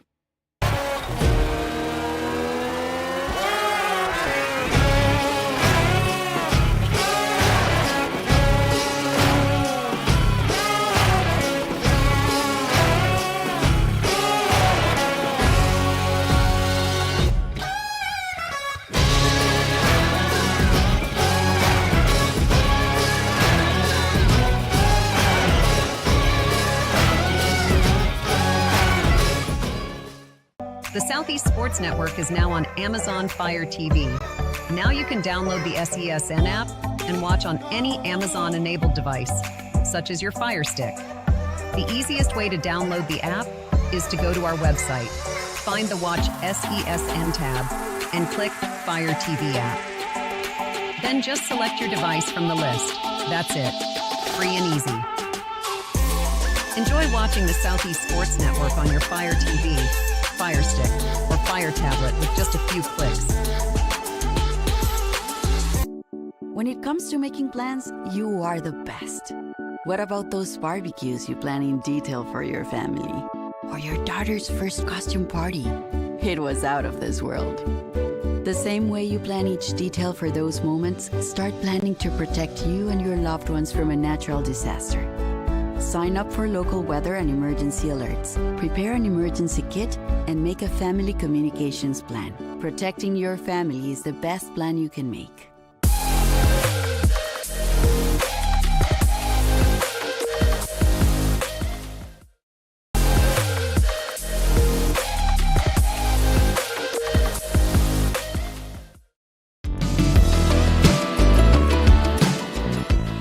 The Southeast Sports Network is now on Amazon Fire TV. Now you can download the SESN app and watch on any Amazon-enabled device, such as your Fire Stick. The easiest way to download the app is to go to our website, find the Watch SESN tab, and click Fire TV app. Then just select your device from the list. That's it. Free and easy. Enjoy watching the Southeast Sports Network on your Fire TV, Fire Stick, or Fire Tablet with just a few clicks. When it comes to making plans, you are the best. What about those barbecues you plan in detail for your family? Or your daughter's first costume party? It was out of this world. The same way you plan each detail for those moments, start planning to protect you and your loved ones from a natural disaster. Sign up for local weather and emergency alerts. Prepare an emergency kit and make a family communications plan. Protecting your family is the best plan you can make.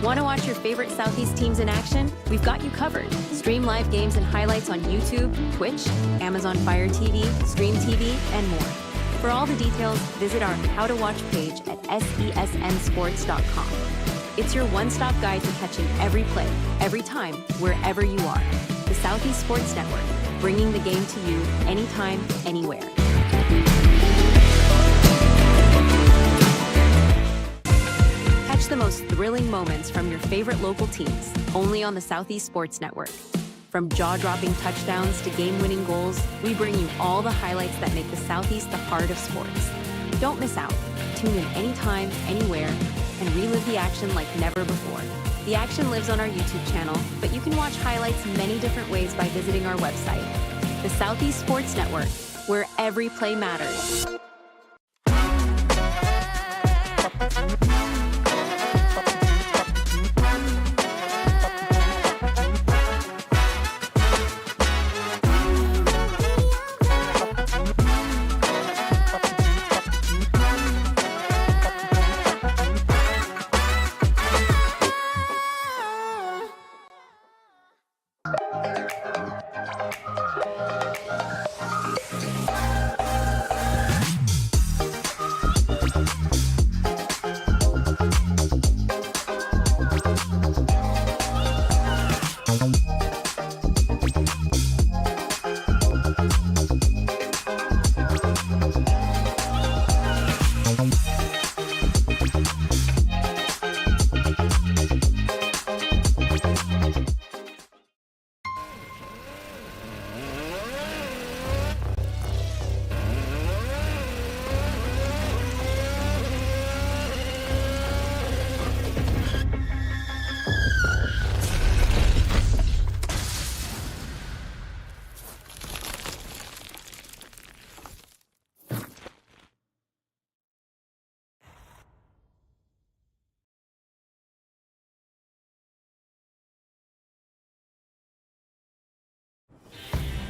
Want to watch your favorite Southeast teams in action? We've got you covered. Stream live games and highlights on YouTube, Twitch, Amazon Fire TV, Stream TV, and more. For all the details, visit our How to Watch page at SESNsports.com. It's your one-stop guide to catching every play, every time, wherever you are. The Southeast Sports Network, bringing the game to you anytime, anywhere. Catch the most thrilling moments from your favorite local teams, only on the Southeast Sports Network. From jaw-dropping touchdowns to game-winning goals, we bring you all the highlights that make the Southeast the heart of sports. Don't miss out. Tune in anytime, anywhere, and relive the action like never before. The action lives on our YouTube channel, but you can watch highlights many different ways by visiting our website. The Southeast Sports Network, where every play matters.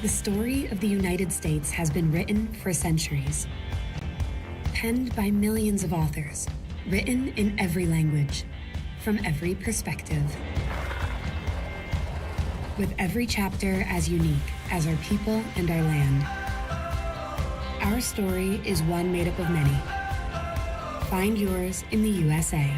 The story of the United States has been written for centuries. Penned by millions of authors, written in every language, from every perspective. With every chapter as unique as our people and our land. Our story is one made up of many. Find yours in the USA.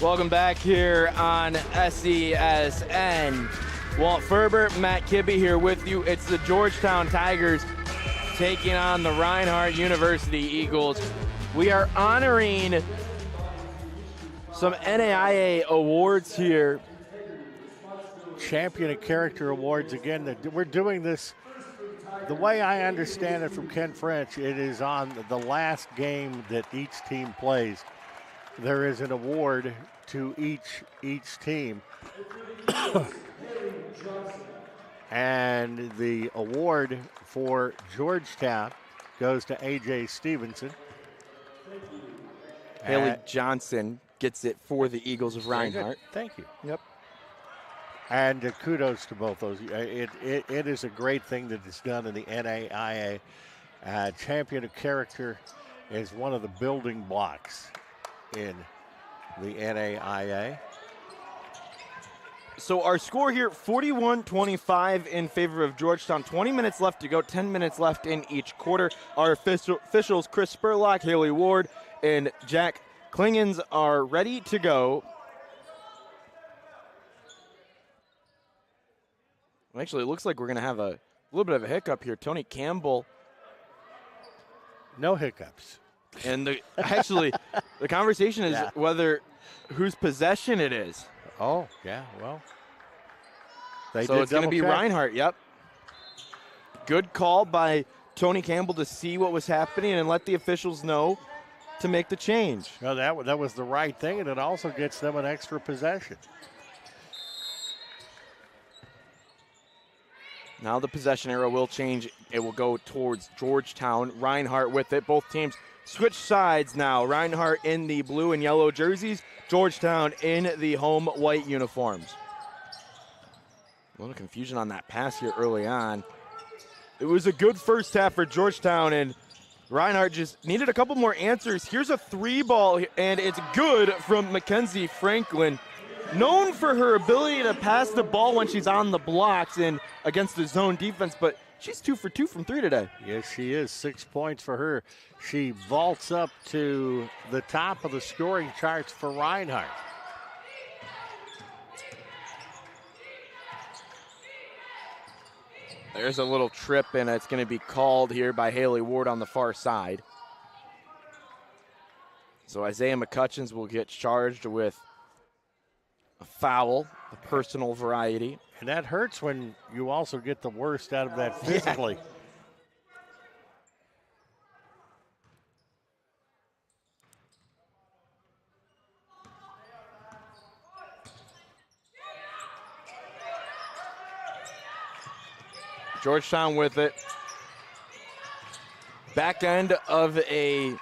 Welcome back here on SESN. Walt Ferber, Matt Kibbe here with you. It's the Georgetown Tigers taking on the Reinhardt University Eagles. We are honoring some NAIA awards here. Champion of Character Awards again. We're doing this, the way I understand it from Ken French, it is on the last game that each team plays. There is an award to each team. And the award for Georgetown goes to A.J. Stevenson. Haley Johnson gets it for the Eagles of Reinhardt. Thank you. Yep. And kudos to both those. It is a great thing that is done in the NAIA. Champion of Character is one of the building blocks in the NAIA. So our score here, 41-25 in favor of Georgetown. 20 minutes left to go, 10 minutes left in each quarter. Our officials, Chris Spurlock, Haley Ward, and Jack Klingens are ready to go. Actually, it looks like we're going to have a little bit of a hiccup here. Tony Campbell. No hiccups. And the conversation is whose possession it is. Oh, yeah, well. So it's going to be Reinhardt, yep. Good call by Tony Campbell to see what was happening and let the officials know to make the change. No, that was the right thing, and it also gets them an extra possession. Now the possession arrow will change. It will go towards Georgetown. Reinhardt with it. Both teams switch sides now. Reinhardt in the blue and yellow jerseys. Georgetown in the home white uniforms. A little confusion on that pass here early on. It was a good first half for Georgetown, and Reinhardt just needed a couple more answers. Here's a 3-ball, and it's good from Mackenzie Franklin. Known for her ability to pass the ball when she's on the blocks and against the zone defense, but she's 2 for 2 from 3 today. Yes, she is. 6 points for her. She vaults up to the top of the scoring charts for Reinhardt. There's a little trip, and it's going to be called here by Haley Ward on the far side. So Isaiah McCutcheons will get charged with a foul, a personal variety. And that hurts when you also get the worst out of that physically. Yeah. Georgetown with it. Back end of a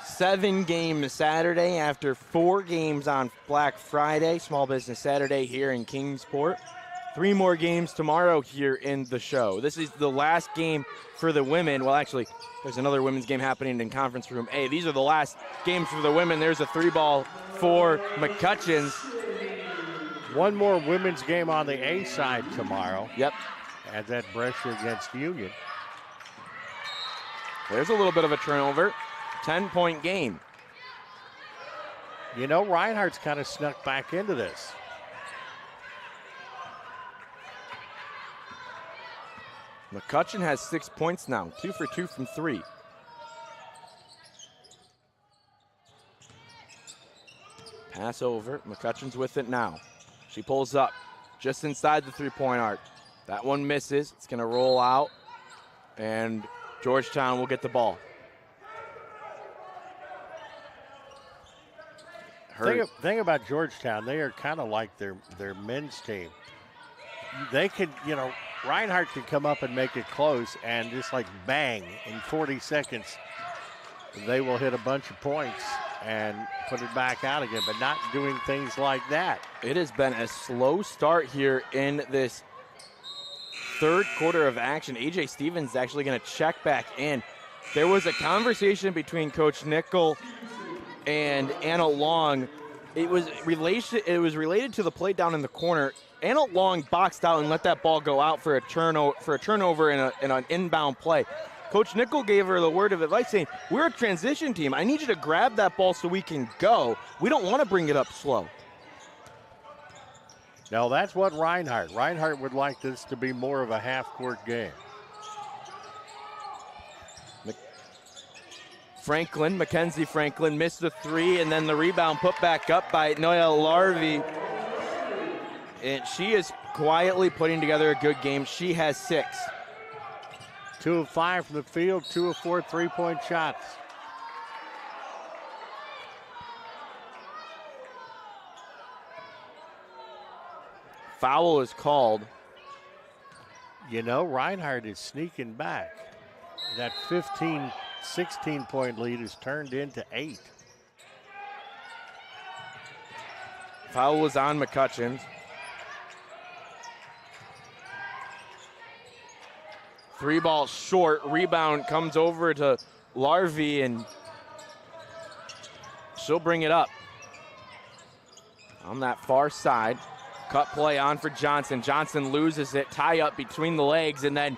7-game Saturday after 4 games on Black Friday, Small Business Saturday here in Kingsport. 3 more games tomorrow here in the show. This is the last game for the women. Well, actually, there's another women's game happening in Conference Room A. These are the last games for the women. There's a 3-ball for McCutcheons. One more women's game on the A side tomorrow. Yep. And that Brescia against Union. There's a little bit of a turnover. 10-point game. You know, Reinhardt's kind of snuck back into this. McCutcheon has 6 points now, 2 for 2 from 3. Pass over, McCutcheon's with it now. She pulls up just inside the 3-point arc. That one misses, it's gonna roll out, and Georgetown will get the ball. Thing about Georgetown, they are kind of like their men's team. They could, you know, Reinhardt could come up and make it close, and just like bang, in 40 seconds, they will hit a bunch of points and put it back out again, but not doing things like that. It has been a slow start here in this third quarter of action. A.J. Stevens is actually going to check back in. There was a conversation between Coach Nickel and Anna Long. It was related to the play down in the corner. Anna Long boxed out and let that ball go out for a turnover in an inbound play. Coach Nickel gave her the word of advice saying, we're a transition team. I need you to grab that ball so we can go. We don't want to bring it up slow. Now that's what Reinhardt would like this to be more of a half-court game. Mackenzie Franklin missed the 3, and then the rebound put back up by Noelle Larvey. And she is quietly putting together a good game. She has 6. 2 of 5 from the field, 2 of 4 3-point shots. Foul is called. You know, Reinhardt is sneaking back. That 16-point lead is turned into 8. Foul was on McCutcheon. Three-ball short, rebound comes over to Larvey, and she'll bring it up. On that far side, cut play on for Johnson. Johnson loses it, tie up between the legs, and then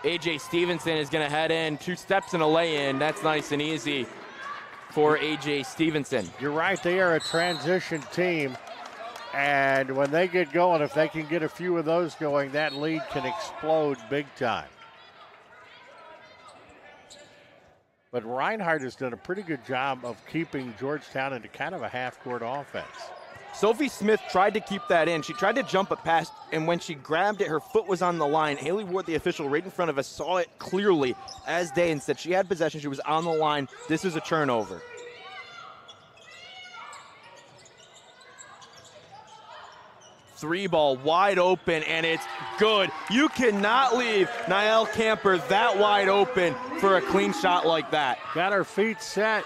A.J. Stevenson is gonna head in, 2 steps and a lay-in. That's nice and easy for A.J. Stevenson. You're right, they are a transition team. And when they get going, if they can get a few of those going, that lead can explode big time. But Reinhardt has done a pretty good job of keeping Georgetown into kind of a half-court offense. Sophie Smith tried to keep that in. She tried to jump it past, and when she grabbed it, her foot was on the line. Haley Ward, the official right in front of us, saw it clearly as day and said she had possession. She was on the line. This is a turnover. Three ball wide open, and it's good. You cannot leave Niall Camper that wide open for a clean shot like that. Got her feet set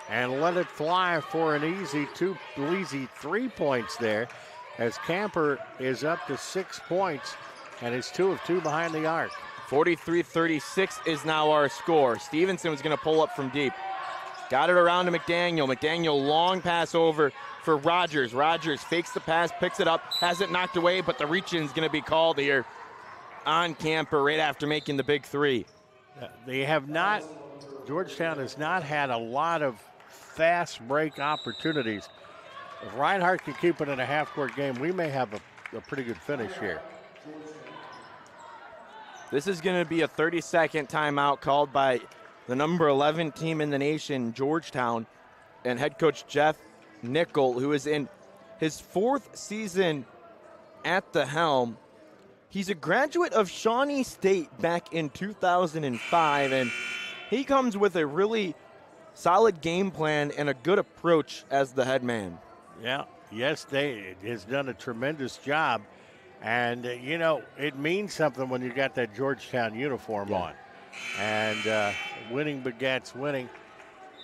and let it fly for an easy 3 points there, as Camper is up to 6 points and is 2 of 2 behind the arc. 43-36 is now our score. Stevenson was going to pull up from deep. Got it around to McDaniel. McDaniel, long pass over for Rogers. Rogers fakes the pass, picks it up, has it knocked away, but the reach-in is going to be called here on Camper right after making the big three. They have not, Georgetown has not had a lot of fast break opportunities. If Reinhardt can keep it in a half-court game, we may have a pretty good finish here. This is going to be a 30-second timeout called by the number 11 team in the nation, Georgetown, and head coach Jeff Nickel, who is in his 4th season at the helm. He's a graduate of Shawnee State back in 2005, and he comes with a really solid game plan and a good approach as the head man. Yeah, yes, they has done a tremendous job. And, you know, it means something when you got that Georgetown uniform on. And winning begets winning.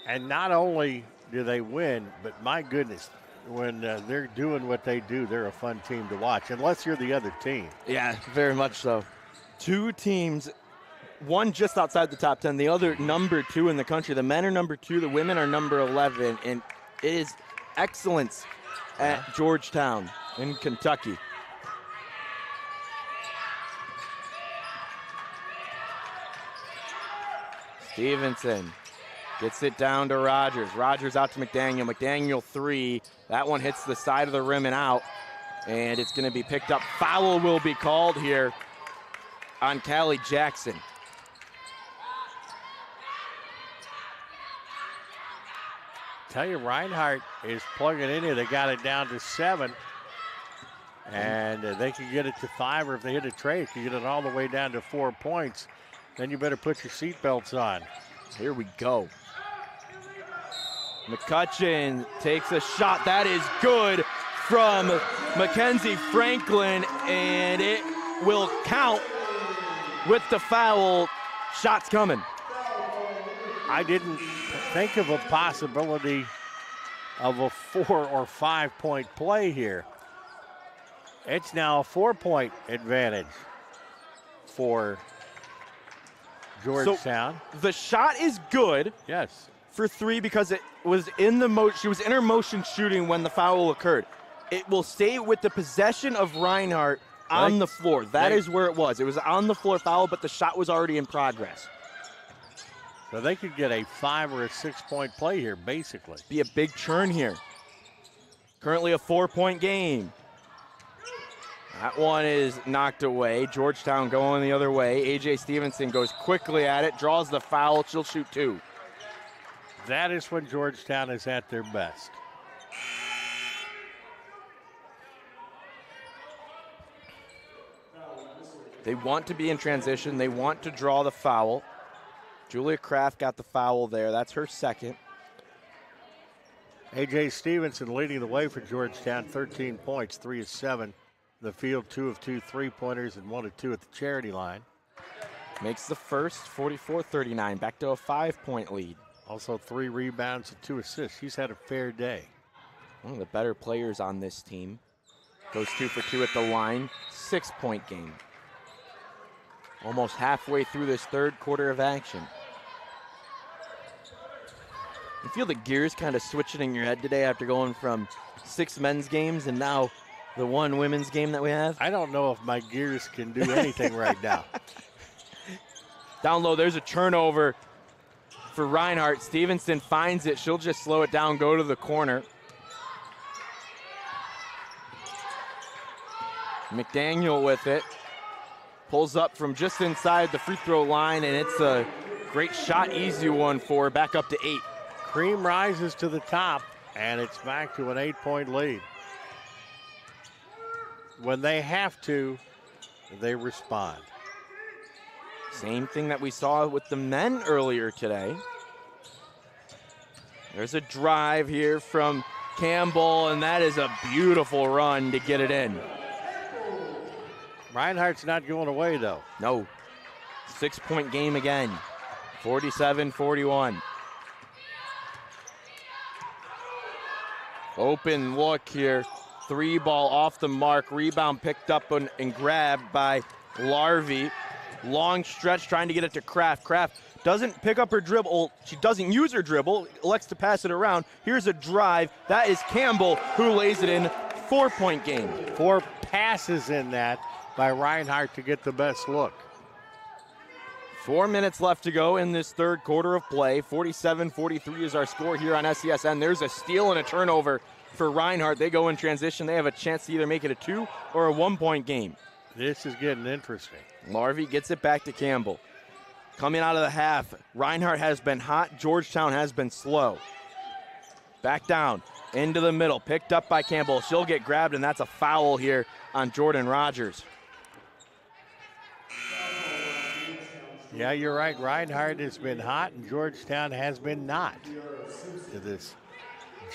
And not only do they win, but my goodness, when they're doing what they do, they're a fun team to watch, unless you're the other team. Yeah, very much so. 2 teams, one just outside the top 10, the other number 2 in the country. The men are number 2, the women are number 11, and it is excellence at Georgetown in Kentucky. Stevenson gets it down to Rogers. Rogers out to McDaniel. McDaniel 3. That one hits the side of the rim and out. And it's going to be picked up. Foul will be called here on Callie Jackson. Tell you, Reinhardt is plugging in here. They got it down to 7. And they can get it to 5, or if they hit a trade, can get it all the way down to 4 points. Then you better put your seatbelts on. Here we go. McCutcheon takes a shot. That is good from Mackenzie Franklin, and it will count with the foul. Shots coming. I didn't think of a possibility of a 4 or 5 point play here. It's now a 4-point advantage for Georgetown. So the shot is good. Yes. For 3 because it was in the motion. She was in her motion shooting when the foul occurred. It will stay with the possession of Reinhardt on the floor. That is where it was. It was on the floor foul, but the shot was already in progress. So they could get a 5 or a 6 point play here, basically. Be a big churn here. Currently a 4-point game. That one is knocked away. Georgetown going the other way. A.J. Stevenson goes quickly at it, draws the foul. She'll shoot 2. That is when Georgetown is at their best. They want to be in transition. They want to draw the foul. Julia Kraft got the foul there. That's her second. A.J. Stevenson leading the way for Georgetown, 13 points, 3 of 7. The field, 2 of 2 3-pointers and 1 of 2 at the charity line. Makes the first 44-39, back to a 5-point lead. Also 3 rebounds and 2 assists. She's had a fair day. One of the better players on this team. Goes 2 for 2 at the line, 6-point game. Almost halfway through this 3rd quarter of action. You feel the gears kind of switching in your head today after going from 6 men's games and now the 1 women's game that we have? I don't know if my gears can do anything right now. Down low, there's a turnover for Reinhardt. Stevenson finds it. She'll just slow it down, go to the corner. McDaniel with it. Pulls up from just inside the free throw line, and it's a great shot, easy one for her, back up to 8. Cream rises to the top, and it's back to an 8-point lead. When they have to, they respond. Same thing that we saw with the men earlier today. There's a drive here from Campbell, and that is a beautiful run to get it in. Reinhardt's not going away, though. No. 6-point game again. 47-41. Open look here. 3 ball off the mark. Rebound picked up and grabbed by Larvey. Long stretch trying to get it to Kraft. Kraft doesn't pick up her dribble. She doesn't use her dribble. Elects to pass it around. Here's a drive. That is Campbell who lays it in. 4-point game. 4 passes in that by Reinhardt to get the best look. 4 minutes left to go in this third quarter of play. 47-43 is our score here on SCSN. There's a steal and a turnover for Reinhardt. They go in transition. They have a chance to either make it a 2 or a 1-point game. This is getting interesting. Larvey gets it back to Campbell. Coming out of the half, Reinhardt has been hot. Georgetown has been slow. Back down, into the middle, picked up by Campbell. She'll get grabbed, and that's a foul here on Jordan Rogers. Yeah, you're right. Reinhardt has been hot, and Georgetown has been not to this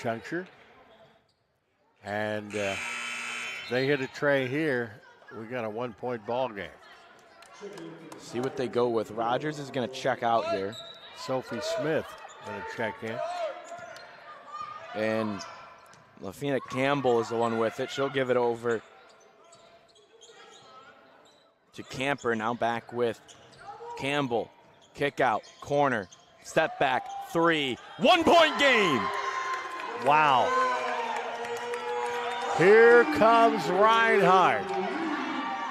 juncture. And they hit a tray here. We got a 1-point ball game. See what they go with. Rogers is going to check out here. Sophie Smith going to check in. And Lafina Campbell is the one with it. She'll give it over to Camper. Now back with Campbell. Kick out, corner, step back, 3. 1-point game. Wow. Here comes Reinhardt.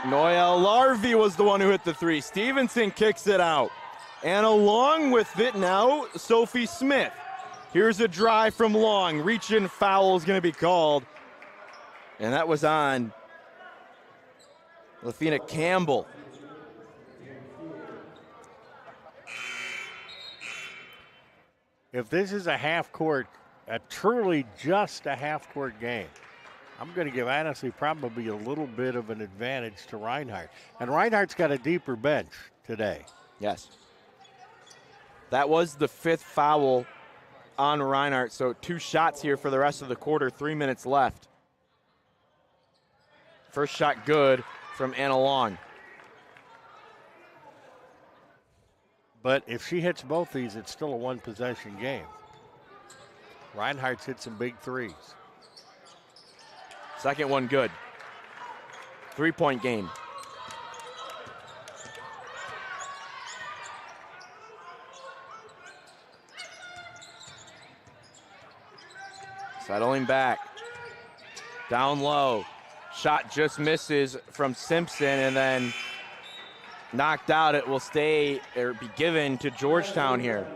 Noelle Larvey was the one who hit the 3. Stevenson kicks it out. And along with it now, Sophie Smith. Here's a drive from Long. Reach-in foul is going to be called. And that was on Lafina Campbell. If this is a half-court, truly just a half-court game, I'm going to give honestly probably a little bit of an advantage to Reinhardt. And Reinhardt's got a deeper bench today. Yes. That was the 5th foul on Reinhardt, so 2 shots here for the rest of the quarter, 3 minutes left. First shot good from Anna Long. But if she hits both these, it's still a 1-possession game. Reinhardt's hit some big 3s. Second one good. 3-point game. Settling back. Down low. Shot just misses from Simpson, and then knocked out. It will stay or be given to Georgetown here.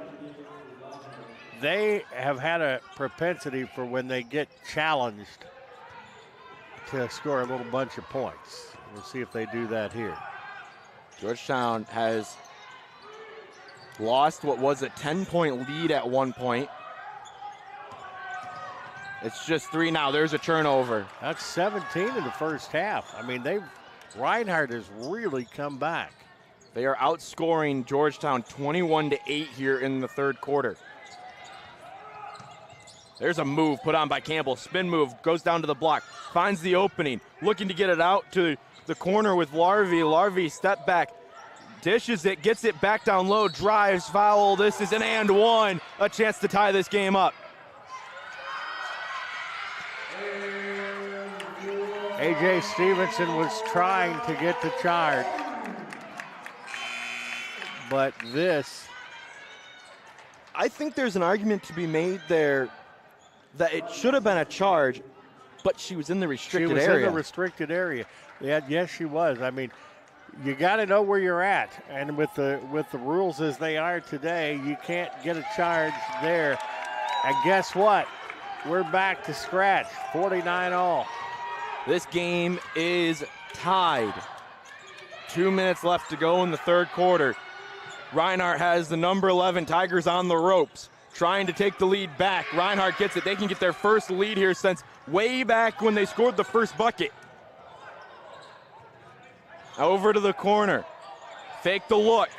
They have had a propensity for when they get challenged to score a little bunch of points. We'll see if they do that here. Georgetown has lost what was a 10-point lead at one point. It's just 3 now. There's a turnover. That's 17 in the first half. I mean, Reinhardt has really come back. They are outscoring Georgetown 21-8 here in the third quarter. There's a move put on by Campbell. Spin move, goes down to the block, finds the opening, looking to get it out to the corner with Larvey. Larvey step back, dishes it, gets it back down low, drives, foul. This is an and one, a chance to tie this game up. A.J. Stevenson was trying to get the charge, but this. I think there's an argument to be made there that it should have been a charge, but she was in the restricted area. She was in the restricted area. Yeah, yes, she was. I mean, you got to know where you're at, and with the rules as they are today, you can't get a charge there. And guess what? We're back to scratch, 49 all. This game is tied. 2 minutes left to go in the third quarter. Reinhardt has the number 11 Tigers on the ropes, trying to take the lead back. Reinhardt gets it. They can get their first lead here since way back when they scored the first bucket. Over to the corner. Fake the look.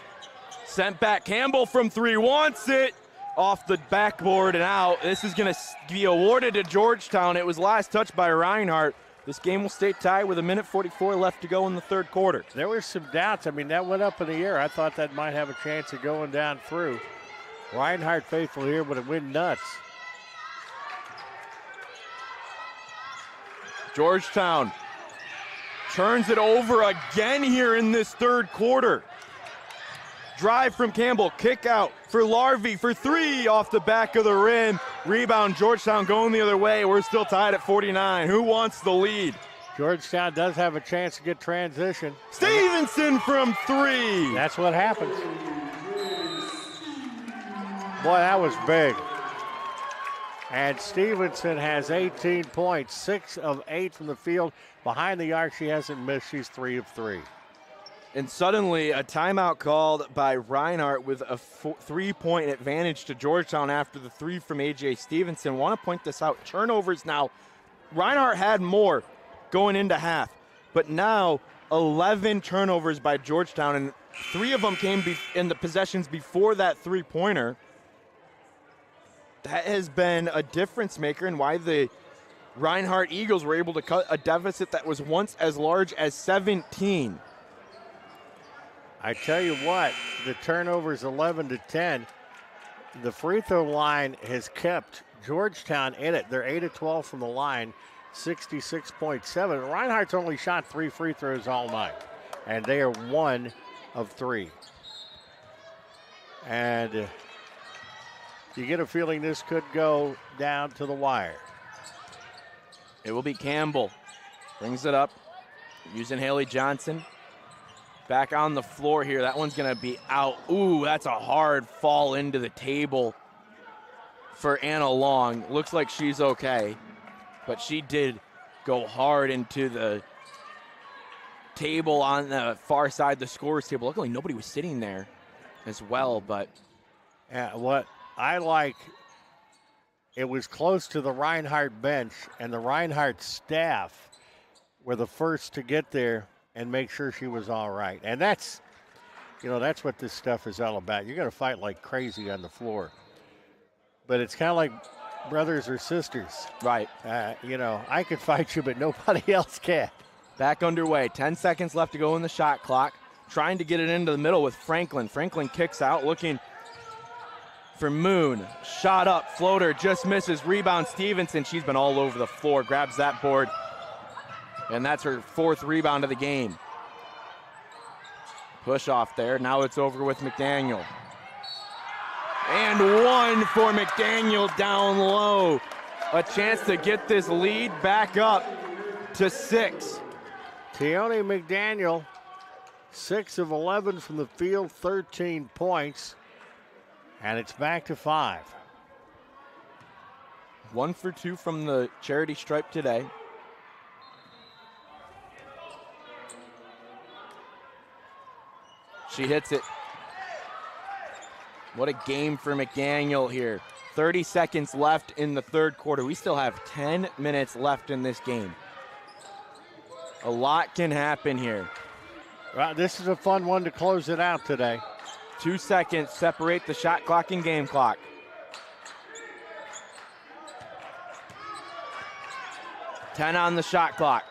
Sent back. Campbell from three wants it. Off the backboard and out. This is going to be awarded to Georgetown. It was last touched by Reinhardt. This game will stay tied with 1:44 left to go in the third quarter. There were some doubts. I mean, that went up in the air. I thought that might have a chance of going down through. Reinhardt faithful here, but it went nuts. Georgetown turns it over again here in this third quarter. Drive from Campbell, kick out for Larvey for three off the back of the rim. Rebound, Georgetown going the other way. We're still tied at 49. Who wants the lead? Georgetown does have a chance to get transition. Stevenson from three. That's what happens. Boy, that was big. And Stevenson has 18 points, 6 of 8 from the field. Behind the arc, she hasn't missed. She's 3 of 3. And suddenly a timeout called by Reinhardt with a 3-point advantage to Georgetown after the three from A.J. Stevenson. Want to point this out. Turnovers now. Reinhardt had more going into half, but now 11 turnovers by Georgetown, and 3 of them came in the possessions before that three-pointer. That has been a difference maker and why the Reinhardt Eagles were able to cut a deficit that was once as large as 17. I tell you what, the turnovers 11 to 10. The free throw line has kept Georgetown in it. They're 8 of 12 from the line, 66.7. Reinhardt's only shot 3 free throws all night, and they are 1 of 3. And you get a feeling this could go down to the wire. It will be Campbell. Brings it up, using Haley Johnson. Back on the floor here. That one's going to be out. Ooh, that's a hard fall into the table for Anna Long. Looks like she's okay, but she did go hard into the table on the far side of the scorer's table. Luckily, nobody was sitting there as well, but. Yeah, what I like, it was close to the Reinhardt bench, and the Reinhardt staff were the first to get there and make sure she was all right. And that's, that's what this stuff is all about. You're going to fight like crazy on the floor. But it's kind of like brothers or sisters. Right. I could fight you, but nobody else can. Back underway. 10 seconds left to go in the shot clock. Trying to get it into the middle with Franklin. Franklin kicks out, looking for Moon. Shot up, floater, just misses. Rebound, Stevenson. She's been all over the floor. Grabs that board. And that's her 4th rebound of the game. Push off there. Now it's over with McDaniel. And one for McDaniel down low. A chance to get this lead back up to 6. Tione McDaniel, 6 of 11 from the field, 13 points. And it's back to 5. 1 for 2 from the charity stripe today. She hits it. What a game for McDaniel here. 30 seconds left in the third quarter. We still have 10 minutes left in this game. A lot can happen here. Well, this is a fun one to close it out today. 2 seconds separate the shot clock and game clock. $10 on the shot clock.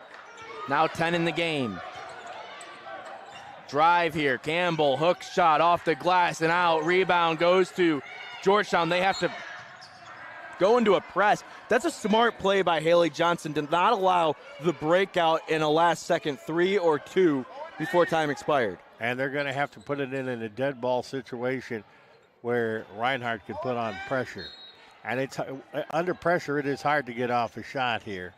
Now 10 in the game. Drive here. Campbell, hook shot off the glass and out. Rebound goes to Georgetown. They have to go into a press. That's a smart play by Haley Johnson to not allow the breakout in a last-second 3 or 2 before time expired. And they're going to have to put it in a dead ball situation where Reinhardt can put on pressure. And it's under pressure, it is hard to get off a shot here.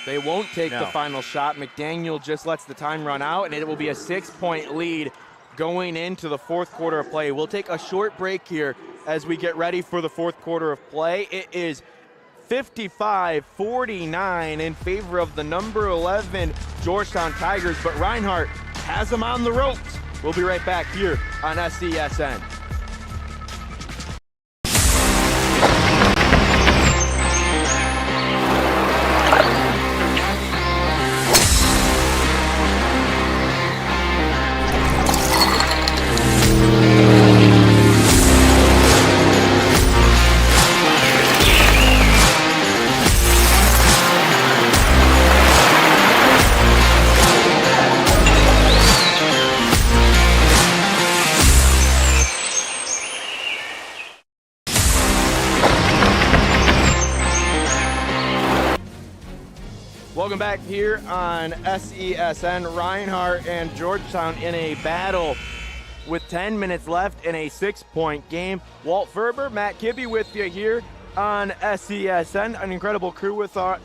They won't take the final shot. McDaniel just lets the time run out, and it will be a 6-point lead going into the fourth quarter of play. We'll take a short break here as we get ready for the fourth quarter of play. It is 55-49 in favor of the number 11 Georgetown Tigers, but Reinhardt has them on the ropes. We'll be right back here on SESN. Welcome back here on SESN. Reinhardt and Georgetown in a battle with 10 minutes left in a 6-point game. Walt Ferber, Matt Kibbe with you here on SESN. An incredible crew with us.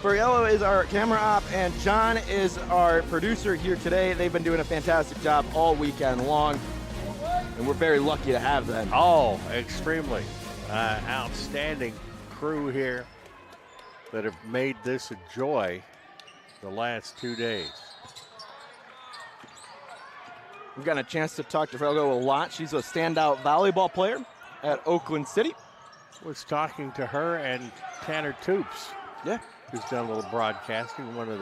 Furiello is our camera op, and John is our producer here today. They've been doing a fantastic job all weekend long, and we're very lucky to have them. Oh, extremely. Outstanding crew here that have made this a joy the last 2 days. We've gotten a chance to talk to Furiello a lot. She's a standout volleyball player at Oakland City. Was talking to her and Tanner Toops. Yeah. Who's done a little broadcasting, one of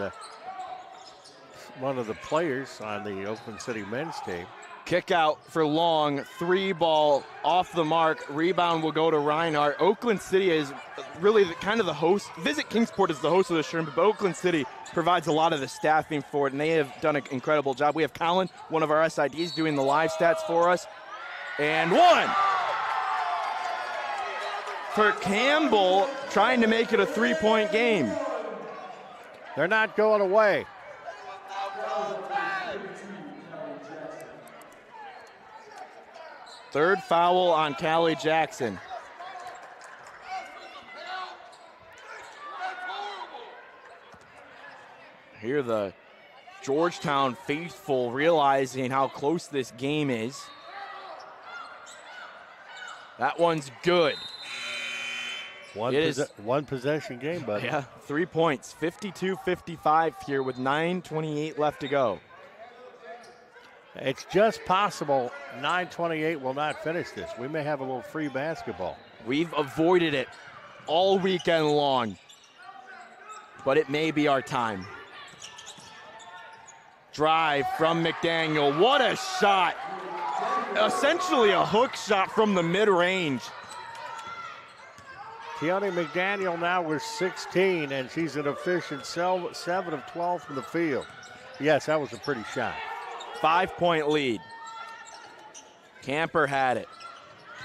the players on the Oakland City men's team. Kick out for long, 3-ball off the mark. Rebound will go to Reinhardt. Oakland City is really kind of the host. Visit Kingsport is the host of the tournament, but Oakland City provides a lot of the staffing for it, and they have done an incredible job. We have Colin, one of our SIDs, doing the live stats for us. And one for Campbell, trying to make it a 3-point game. They're not going away. Third foul on Callie Jackson. Here the Georgetown faithful realizing how close this game is. That one's good. One possession game, buddy. Yeah, 3 points. 52-55 here with 9:28 left to go. It's just possible 9:28 will not finish this. We may have a little free basketball. We've avoided it all weekend long, but it may be our time. Drive from McDaniel. What a shot. Essentially a hook shot from the mid-range. Keone McDaniel now with 16, and she's an efficient 7 of 12 from the field. Yes, that was a pretty shot. 5-point lead. Camper had it.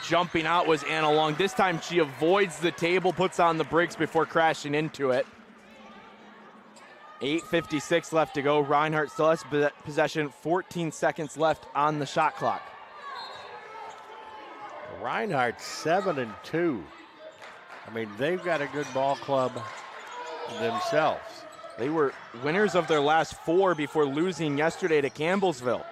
Jumping out was Anna Long. This time she avoids the table, puts on the brakes before crashing into it. 8:56 left to go. Reinhardt still has possession. 14 seconds left on the shot clock. Reinhardt 7-2. I mean, they've got a good ball club themselves. They were winners of their last 4 before losing yesterday to Campbellsville.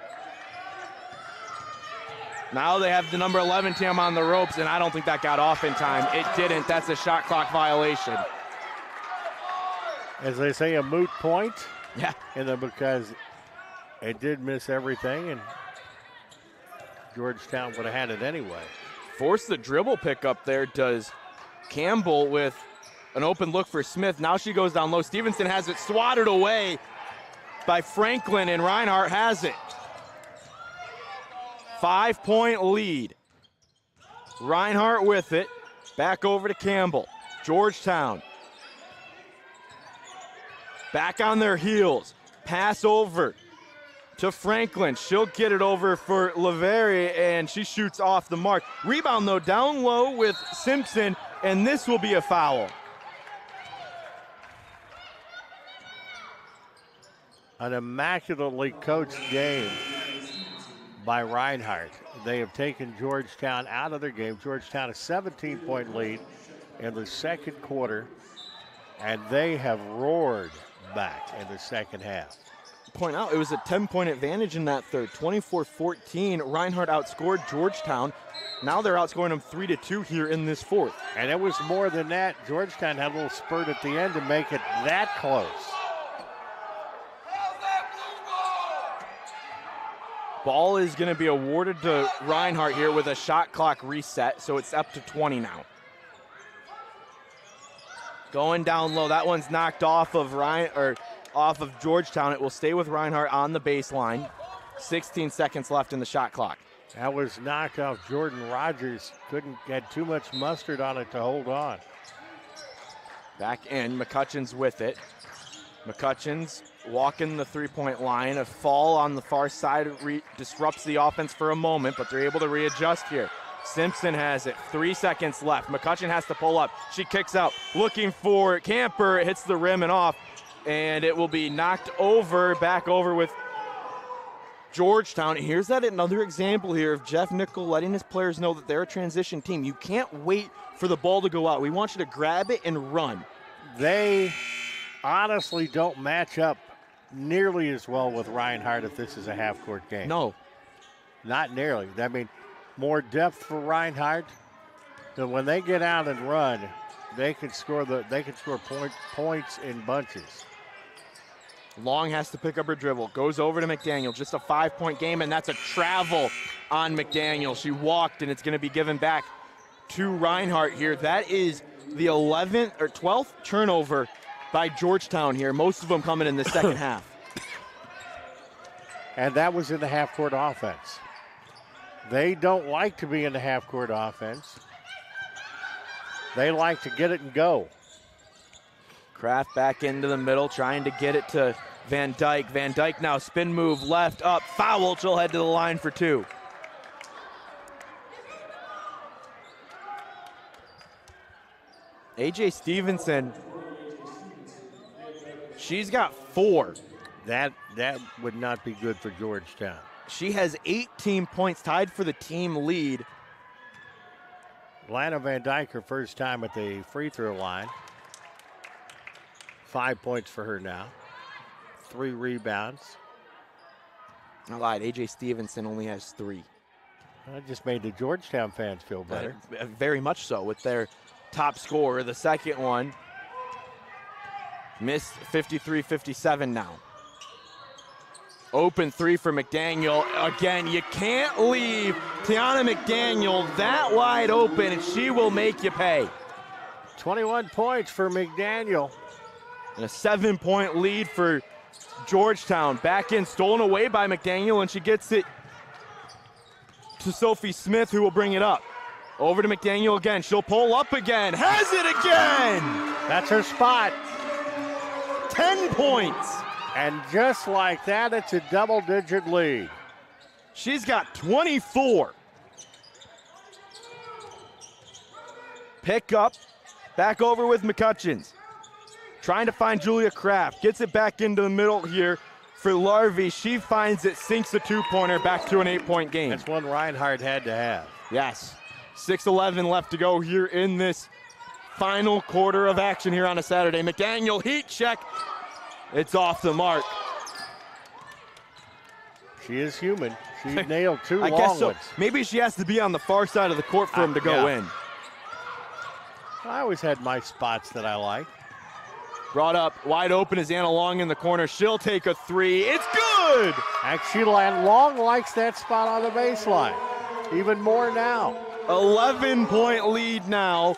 Now they have the number 11 team on the ropes, and I don't think that got off in time. It didn't. That's a shot clock violation. As they say, a moot point. Yeah. Because it did miss everything, and Georgetown would have had it anyway. Force the dribble pickup there does Campbell with an open look for Smith. Now she goes down low. Stevenson has it swatted away by Franklin, and Reinhardt has it. 5-point lead. Reinhardt with it. Back over to Campbell. Georgetown. Back on their heels. Pass over to Franklin. She'll get it over for Laveri, and she shoots off the mark. Rebound, though, down low with Simpson, and this will be a foul. An immaculately coached game by Reinhardt. They have taken Georgetown out of their game. Georgetown a 17-point lead in the second quarter, and they have roared back in the second half. point out, it was a 10-point advantage in that third. 24-14, Reinhardt outscored Georgetown. Now they're outscoring them 3-2 here in this fourth. And it was more than that. Georgetown had a little spurt at the end to make it that close. Ball is going to be awarded to Reinhardt here with a shot clock reset, so it's up to 20 now. Going down low, that one's knocked off of Georgetown. It will stay with Reinhardt on the baseline. 16 seconds left in the shot clock. That was knocked off Jordan Rogers. Couldn't get too much mustard on it to hold on. Back in, McCutcheon's with it. McCutcheon's walking the three-point line. A fall on the far side disrupts the offense for a moment, but they're able to readjust here. Simpson has it, 3 seconds left. McCutcheon has to pull up. She kicks out, looking for Camper. It hits the rim and off, and it will be knocked over, back over with Georgetown. Here's another example here of Jeff Nickel letting his players know that they're a transition team. You can't wait for the ball to go out. We want you to grab it and run. They honestly don't match up nearly as well with Reinhardt if this is a half-court game. No. Not nearly. I mean, more depth for Reinhardt. But when they get out and run, they can score points in bunches. Long has to pick up her dribble. Goes over to McDaniel. Just a 5-point game, and that's a travel on McDaniel. She walked, and it's going to be given back to Reinhardt here. That is the 11th or 12th turnover by Georgetown here. Most of them coming in the second half. And that was in the half-court offense. They don't like to be in the half-court offense. They like to get it and go. Kraft back into the middle, trying to get it to Van Dyke. Van Dyke now spin move left, up, foul. She'll head to the line for two. AJ Stevenson, she's got 4. That would not be good for Georgetown. She has 18 points, tied for the team lead. Lana Van Dyke, her first time at the free throw line. 5 points for her now. 3 rebounds. I lied, AJ Stevenson only has 3. That just made the Georgetown fans feel better. Very much so, with their top scorer. The second one missed, 53-57 now. Open 3 for McDaniel. Again, you can't leave Tiana McDaniel that wide open, and she will make you pay. 21 points for McDaniel. And a 7-point lead for Georgetown. Back in, stolen away by McDaniel, and she gets it to Sophie Smith, who will bring it up. Over to McDaniel again. She'll pull up again. Has it again! That's her spot. 10 points. And just like that, it's a double-digit lead. She's got 24. Pick up, back over with McCutcheons. Trying to find Julia Kraft. Gets it back into the middle here for Larvey. She finds it, sinks a 2-pointer, back to an 8-point game. That's one Reinhardt had to have. Yes. 6:11 left to go here in this final quarter of action here on a Saturday. McDaniel, heat check. It's off the mark. She is human. She nailed 2 long I guess so. ones. Maybe she has to be on the far side of the court for him to go in. I always had my spots that I like. Brought up wide open is Anna Long in the corner. She'll take a 3. It's good! Actually, Long likes that spot on the baseline. Even more now. 11-point lead now.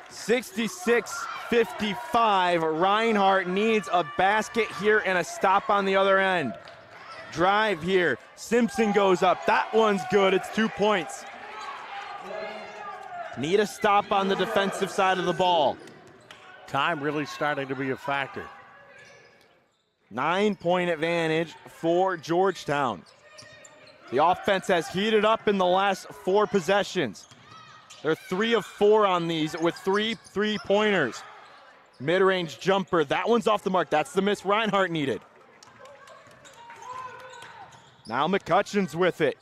66-55. Reinhardt needs a basket here and a stop on the other end. Drive here. Simpson goes up. That one's good. It's 2 points. Need a stop on the defensive side of the ball. Time really starting to be a factor. 9-point advantage for Georgetown. The offense has heated up in the last 4 possessions. They're 3 of 4 on these with 3 3-pointers. Mid-range jumper, that one's off the mark. That's the miss Reinhardt needed. Now McCutcheon's with it.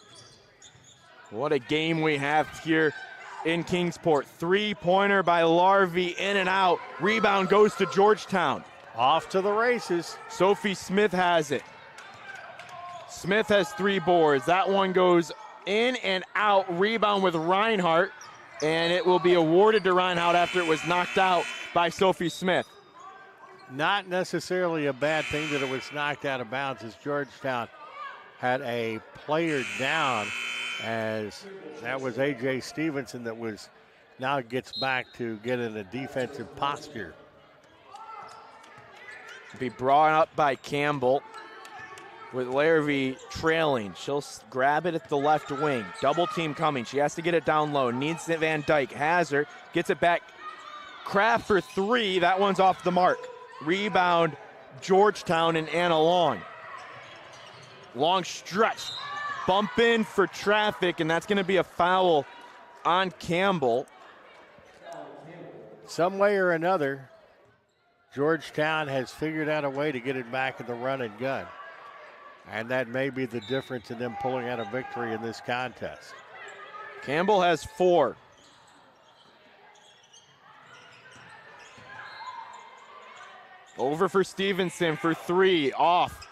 What a game we have here in Kingsport. 3-pointer by Larvey, in and out. Rebound goes to Georgetown. Off to the races. Sophie Smith has it. Smith has 3 boards. That one goes in and out. Rebound with Reinhardt, and it will be awarded to Reinhardt after it was knocked out by Sophie Smith. Not necessarily a bad thing that it was knocked out of bounds, as Georgetown had a player down, as that was A.J. Stevenson that was now gets back to get in a defensive posture. Be brought up by Campbell with Larrabee trailing. She'll grab it at the left wing. Double team coming. She has to get it down low. Needs Van Dyke. Has her. Gets it back. Kraft for 3. That one's off the mark. Rebound Georgetown and Anna Long. Long stretch. Bump in for traffic, and that's going to be a foul on Campbell. Some way or another, Georgetown has figured out a way to get it back in the run and gun. And that may be the difference in them pulling out a victory in this contest. Campbell has 4. Over for Stevenson for 3. Off.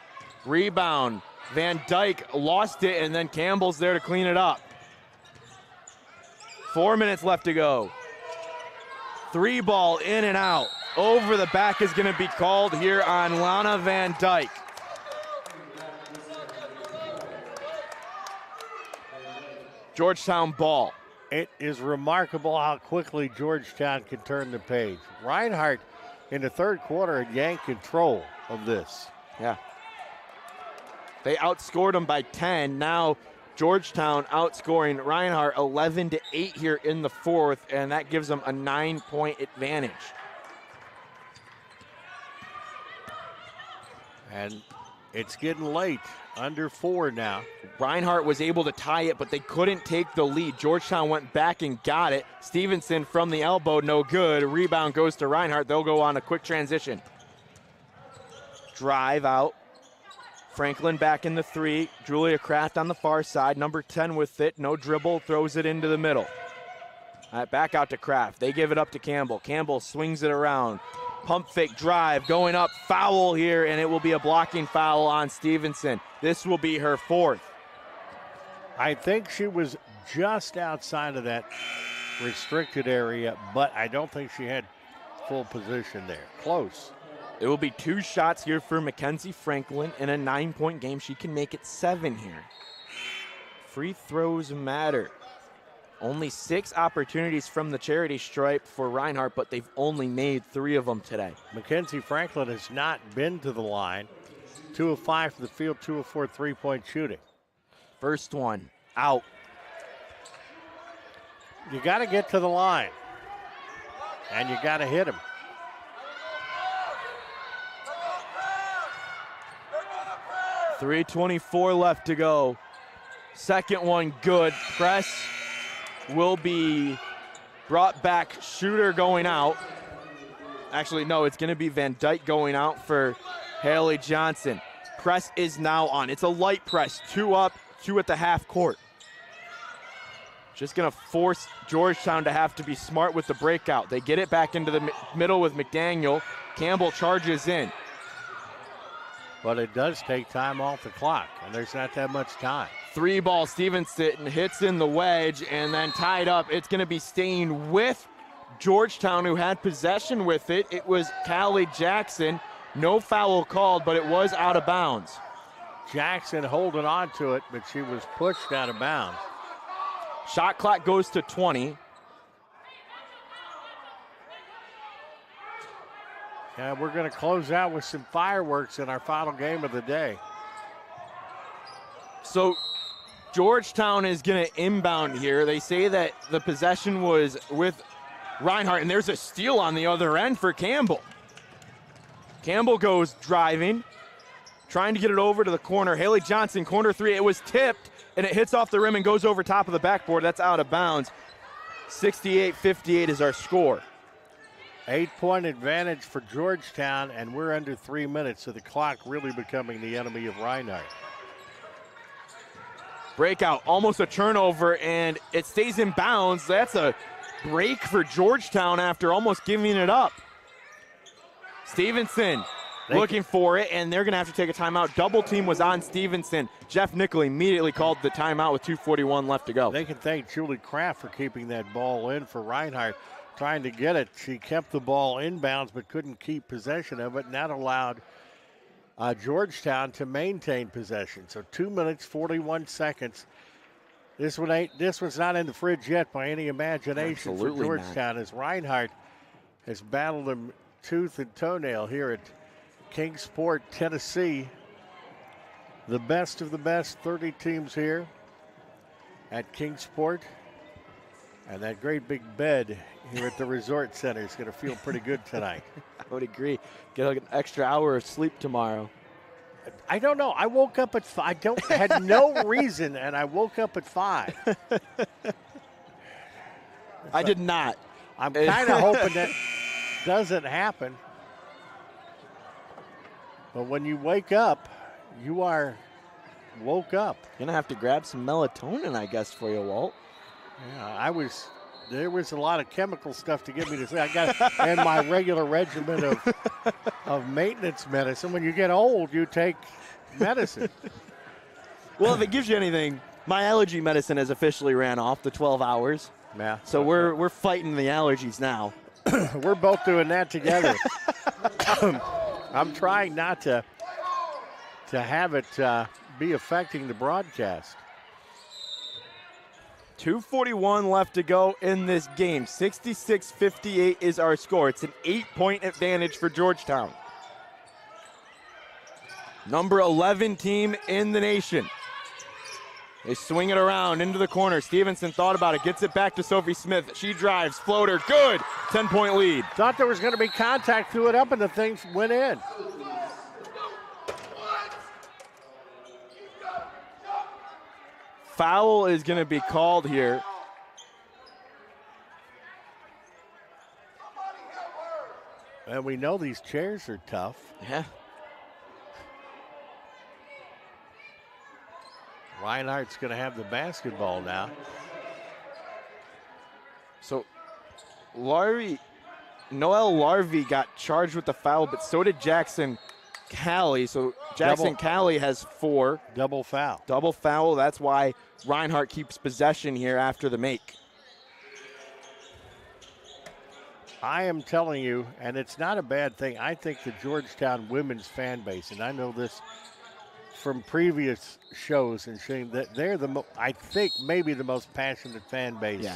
Rebound. Van Dyke lost it, and then Campbell's there to clean it up. 4 minutes left to go. 3 ball in and out. Over the back is going to be called here on Lana Van Dyke. Georgetown ball. It is remarkable how quickly Georgetown can turn the page. Reinhardt in the third quarter had yanked control of this. Yeah. They outscored them by 10. Now Georgetown outscoring Reinhardt 11-8 here in the fourth, and that gives them a 9-point advantage. And it's getting late. Under 4 now. Reinhardt was able to tie it, but they couldn't take the lead. Georgetown went back and got it. Stevenson from the elbow, no good. Rebound goes to Reinhardt. They'll go on a quick transition. Drive out. Franklin back in the 3. Julia Kraft on the far side. Number 10 with it. No dribble. Throws it into the middle. All right, back out to Kraft. They give it up to Campbell. Campbell swings it around. Pump fake drive going up. Foul here, and it will be a blocking foul on Stevenson. This will be her 4th. I think she was just outside of that restricted area, but I don't think she had full position there. Close. It will be 2 shots here for Mackenzie Franklin in a 9-point game. She can make it 7 here. Free throws matter. Only 6 opportunities from the charity stripe for Reinhardt, but they've only made 3 of them today. Mackenzie Franklin has not been to the line. 2 of 5 from the field, 2 of 4 3-point shooting. First one, out. You got to get to the line, and you got to hit him. .324 left to go. Second one good. Press will be brought back. Shooter going out. Actually, no, it's going to be Van Dyke going out for Haley Johnson. Press is now on. It's a light press. 2 up, 2 at the half court. Just going to force Georgetown to have to be smart with the breakout. They get it back into the middle with McDaniel. Campbell charges in. But it does take time off the clock, and there's not that much time. 3 ball, Stevenson hits in the wedge, and then tied up. It's going to be staying with Georgetown, who had possession with it. It was Callie Jackson. No foul called, but it was out of bounds. Jackson holding on to it, but she was pushed out of bounds. Shot clock goes to 20. And we're going to close out with some fireworks in our final game of the day. So Georgetown is going to inbound here. They say that the possession was with Reinhardt, and there's a steal on the other end for Campbell. Campbell goes driving, trying to get it over to the corner. Haley Johnson, corner 3. It was tipped, and it hits off the rim and goes over top of the backboard. That's out of bounds. 68-58 is our score. 8-point advantage for Georgetown, and we're under 3 minutes, so the clock really becoming the enemy of Reinhardt. Breakout, almost a turnover, and it stays in bounds. That's a break for Georgetown after almost giving it up. Stevenson looking for it, and they're going to have to take a timeout. Double team was on Stevenson. Jeff Nickel immediately called the timeout with 2:41 left to go. They can thank Julie Kraft for keeping that ball in for Reinhardt. Trying to get it. She kept the ball inbounds but couldn't keep possession of it, and that allowed Georgetown to maintain possession. So 2 minutes, 41 seconds. This one's not in the fridge yet by any imagination. Absolutely for Georgetown, as Reinhardt has battled him tooth and toenail here at Kingsport, Tennessee. The best of the best, 30 teams here at Kingsport. And that great big bed here at the Resort Center is going to feel pretty good tonight. I would agree. Get like an extra hour of sleep tomorrow. I don't know. I woke up at 5. Had no reason, and I woke up at 5. I did not. I'm kind of hoping that doesn't happen. But when you wake up, you are woke up. You're going to have to grab some melatonin, I guess, for you, Walt. Yeah, there was a lot of chemical stuff to get me to sleep. I got in my regular regimen of maintenance medicine. When you get old, you take medicine. Well, if it gives you anything, my allergy medicine has officially ran off the 12 hours. Yeah. So we're fighting the allergies now. We're both doing that together. I'm trying not to have it be affecting the broadcast. 2:41 left to go in this game. 66-58 is our score. It's an 8-point advantage for Georgetown. Number 11 team in the nation. They swing it around into the corner. Stevenson thought about it, gets it back to Sophie Smith. She drives, floater, good. 10-point lead. Thought there was going to be contact, threw it up, and the thing went in. Foul is going to be called here. And we know these chairs are tough. Yeah. Reinhardt's going to have the basketball now. So, Noelle Larvey got charged with the foul, but so did Jackson Callie. So Jackson Callie has 4. Double foul. Double foul. That's why Reinhardt keeps possession here after the make. I am telling you, and it's not a bad thing, I think the Georgetown women's fan base, and I know this from previous shows and seeing that they're I think maybe the most passionate fan base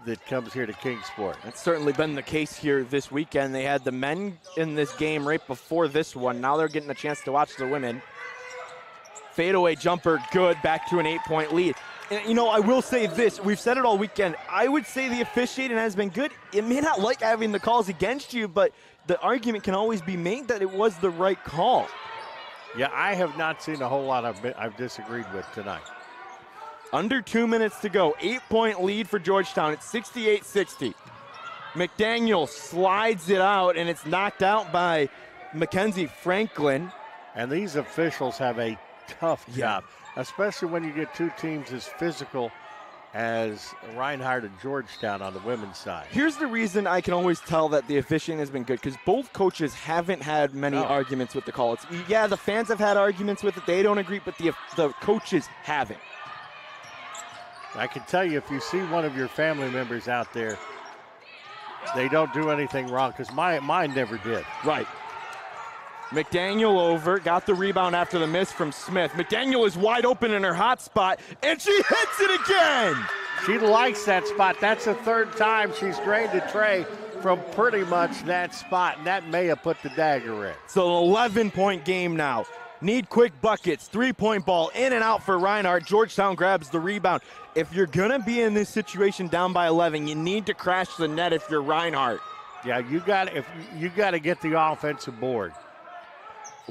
that comes here to Kingsport. That's certainly been the case here this weekend. They had the men in this game right before this one. Now they're getting a chance to watch the women. Fadeaway jumper, good, back to an 8-point lead. And, you know, I will say this. We've said it all weekend. I would say the officiating has been good. It may not like having the calls against you, but the argument can always be made that it was the right call. Yeah, I have not seen a whole lot I've disagreed with tonight. Under 2 minutes to go. 8-point lead for Georgetown. It's 68-60. McDaniel slides it out, and it's knocked out by Mackenzie Franklin. And these officials have a tough job, especially when you get two teams as physical as Reinhardt and Georgetown on the women's side. Here's the reason I can always tell that the officiating has been good, because both coaches haven't had many arguments with the call. The fans have had arguments with it. They don't agree, but the coaches haven't. I can tell you, if you see one of your family members out there, they don't do anything wrong, because mine never did. Right. McDaniel over, got the rebound after the miss from Smith. McDaniel is wide open in her hot spot, and she hits it again. She likes that spot. That's the third time she's drained a tray from pretty much that spot, and that may have put the dagger in. So an 11-point game now. Need quick buckets. 3-point ball in and out for Reinhardt. Georgetown grabs the rebound. If you're going to be in this situation down by 11, you need to crash the net if you're Reinhardt. Yeah, you got to get the offensive board.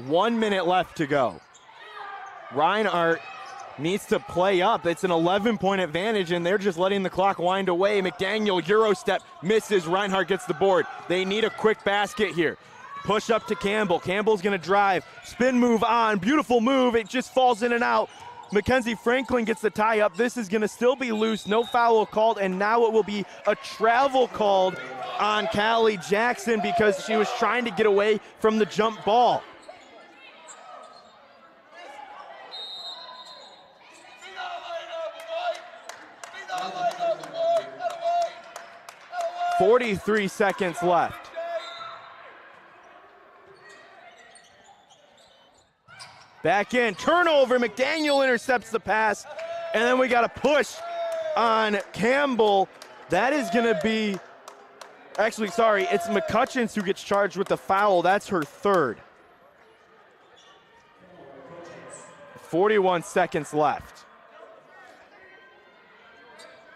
1 minute left to go. Reinhardt needs to play up. It's an 11-point advantage, and they're just letting the clock wind away. McDaniel, Euro step, misses. Reinhardt gets the board. They need a quick basket here. Push up to Campbell. Campbell's going to drive. Spin move on. Beautiful move. It just falls in and out. Mackenzie Franklin gets the tie up. This is going to still be loose. No foul called, and now it will be a travel called on Callie Jackson because she was trying to get away from the jump ball. .43 seconds left. Back in, turnover, McDaniel intercepts the pass, and then we got a push on Campbell. That is gonna be, actually, sorry, it's McCutcheons who gets charged with the foul. That's her third. 41 seconds left.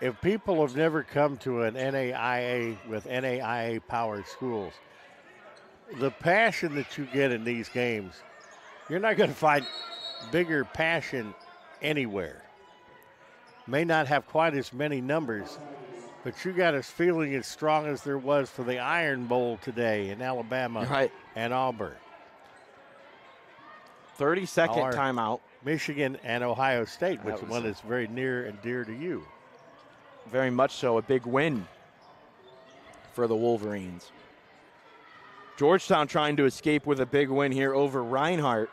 If people have never come to an NAIA with NAIA powered schools, the passion that you get in these games, you're not going to find bigger passion anywhere. May not have quite as many numbers, but you got a feeling as strong as there was for the Iron Bowl today in Alabama and Auburn. 30-second timeout. Michigan and Ohio State, which one is very near and dear to you. Very much so, a big win for the Wolverines. Georgetown trying to escape with a big win here over Reinhardt.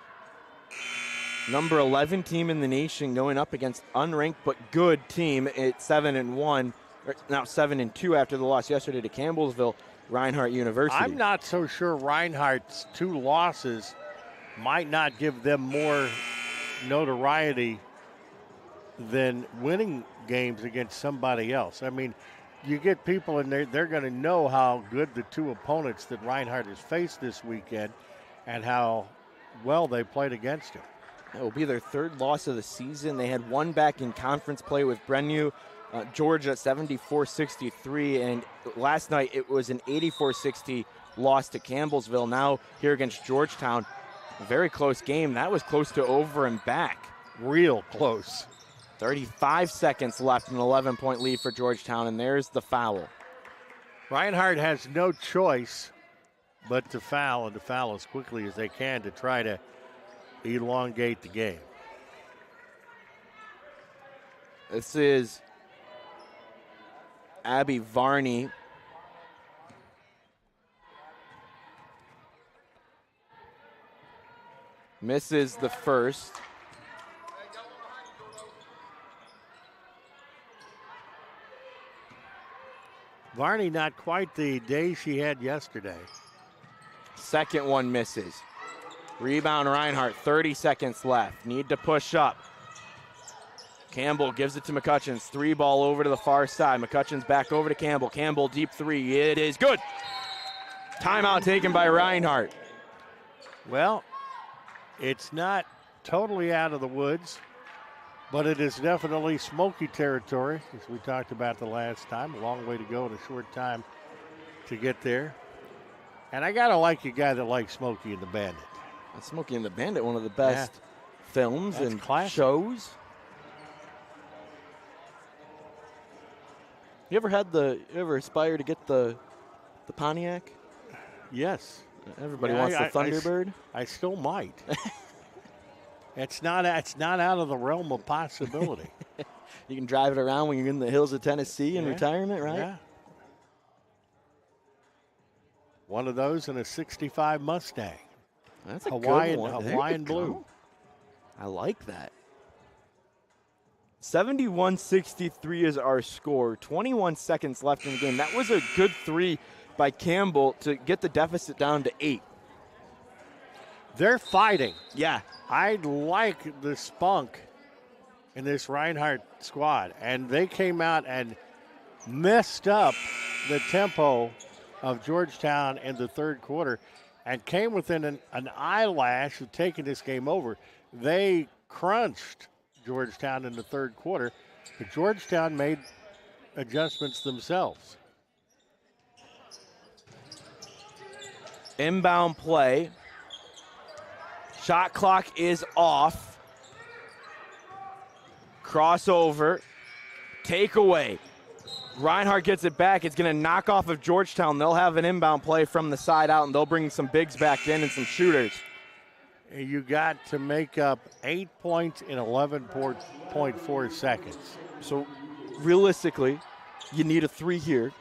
Number 11 team in the nation going up against unranked but good team at 7-1, now 7-2 after the loss yesterday to Campbellsville, Reinhardt University. I'm not so sure Reinhardt's 2 losses might not give them more notoriety than winning games against somebody else. I mean, you get people in there, they're going to know how good the 2 opponents that Reinhardt has faced this weekend and how well they played against him. It will be their 3rd loss of the season. They had one back in conference play with Brenu, Georgia, 74-63, and last night it was an 84-60 loss to Campbellsville. Now here against Georgetown, a very close game. That was close to over and back. Real close. 35 seconds left, an 11-point lead for Georgetown, and there's the foul. Reinhardt has no choice but to foul, and to foul as quickly as they can to try to elongate the game. This is Abby Varney. Misses the first. Varney not quite the day she had yesterday. Second one misses. Rebound Reinhardt, 30 seconds left. Need to push up. Campbell gives it to McCutcheons. 3 ball over to the far side. McCutcheons back over to Campbell. Campbell deep 3. It is good. Timeout taken by Reinhardt. Well, it's not totally out of the woods, but it is definitely smoky territory, as we talked about the last time. A long way to go in a short time to get there. And I got to like a guy that likes Smokey and the Bandit. Smokey and the Bandit, one of the best films and classic. Shows. You ever aspire to get the Pontiac? Yes. Everybody wants the Thunderbird. I still might. It's not out of the realm of possibility. You can drive it around when you're in the hills of Tennessee in retirement, right? Yeah. One of those and a 65 Mustang. That's a Hawaiian, good one. Hawaiian blue. I like that. 71-63 is our score. 21 seconds left in the game. That was a good 3 by Campbell to get the deficit down to 8. They're fighting. Yeah. I like the spunk in this Reinhardt squad, and they came out and messed up the tempo of Georgetown in the 3rd quarter and came within an eyelash of taking this game over. They crunched Georgetown in the 3rd quarter, but Georgetown made adjustments themselves. Inbound play. Shot clock is off. Crossover. Takeaway. Reinhardt gets it back. It's going to knock off of Georgetown. They'll have an inbound play from the side out, and they'll bring some bigs back in and some shooters. you got to make up 8 points in 11.4 seconds. So realistically, you need a 3 here,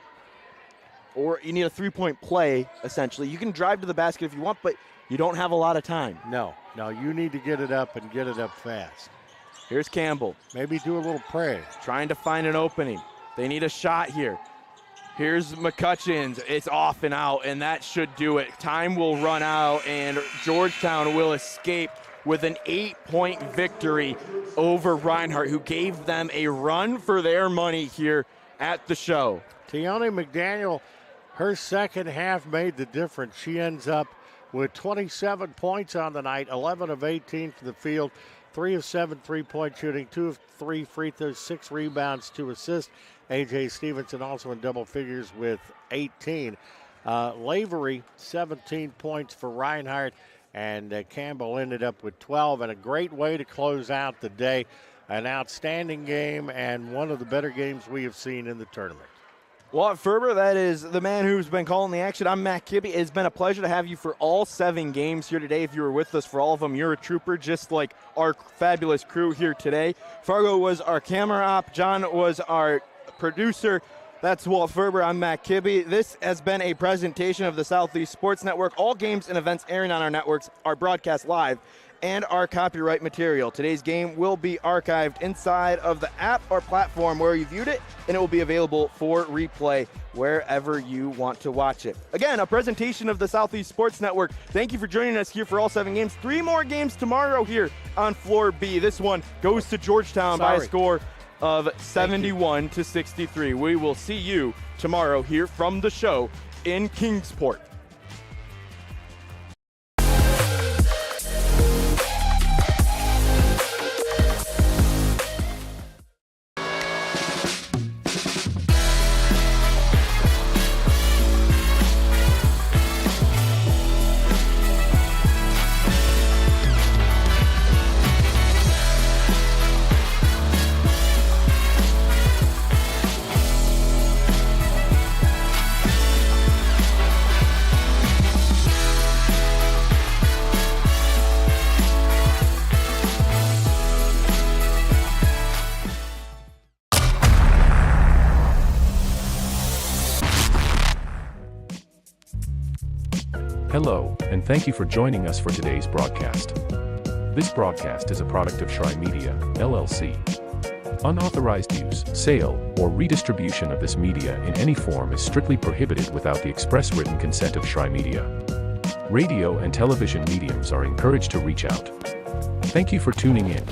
or you need a 3-point play, essentially. You can drive to the basket if you want, but you don't have a lot of time. No, you need to get it up and get it up fast. Here's Campbell. Maybe do a little press. Trying to find an opening. They need a shot here. Here's McCutcheons. It's off and out, and that should do it. Time will run out, and Georgetown will escape with an 8-point victory over Reinhardt, who gave them a run for their money here at the show. Tione McDaniel, her second half made the difference. She ends up with 27 points on the night, 11 of 18 from the field, 3 of 7 3-point shooting, 2 of 3 free throws, 6 rebounds, 2 assists. A.J. Stevenson also in double figures with 18. Lavery, 17 points for Reinhardt, and Campbell ended up with 12, and a great way to close out the day. An outstanding game and one of the better games we have seen in the tournament. Walt Ferber, that is the man who's been calling the action. I'm Matt Kibbe. It's been a pleasure to have you for all 7 games here today. If you were with us for all of them, you're a trooper, just like our fabulous crew here today. Fargo was our camera op. John was our producer. That's Walt Ferber. I'm Matt Kibbe. This has been a presentation of the Southeast Sports Network. All games and events airing on our networks are broadcast live and are copyright material. Today's game will be archived inside of the app or platform where you viewed it, and it will be available for replay wherever you want to watch it. Again, a presentation of the Southeast Sports Network. Thank you for joining us here for all 7 games. 3 more games tomorrow here on Floor B. This one goes to Georgetown by a score of 71-63. We will see you tomorrow here from the show in Kingsport. Hello, and thank you for joining us for today's broadcast. This broadcast is a product of Shry Media, LLC. Unauthorized use, sale, or redistribution of this media in any form is strictly prohibited without the express written consent of Shry Media. Radio and television mediums are encouraged to reach out. Thank you for tuning in.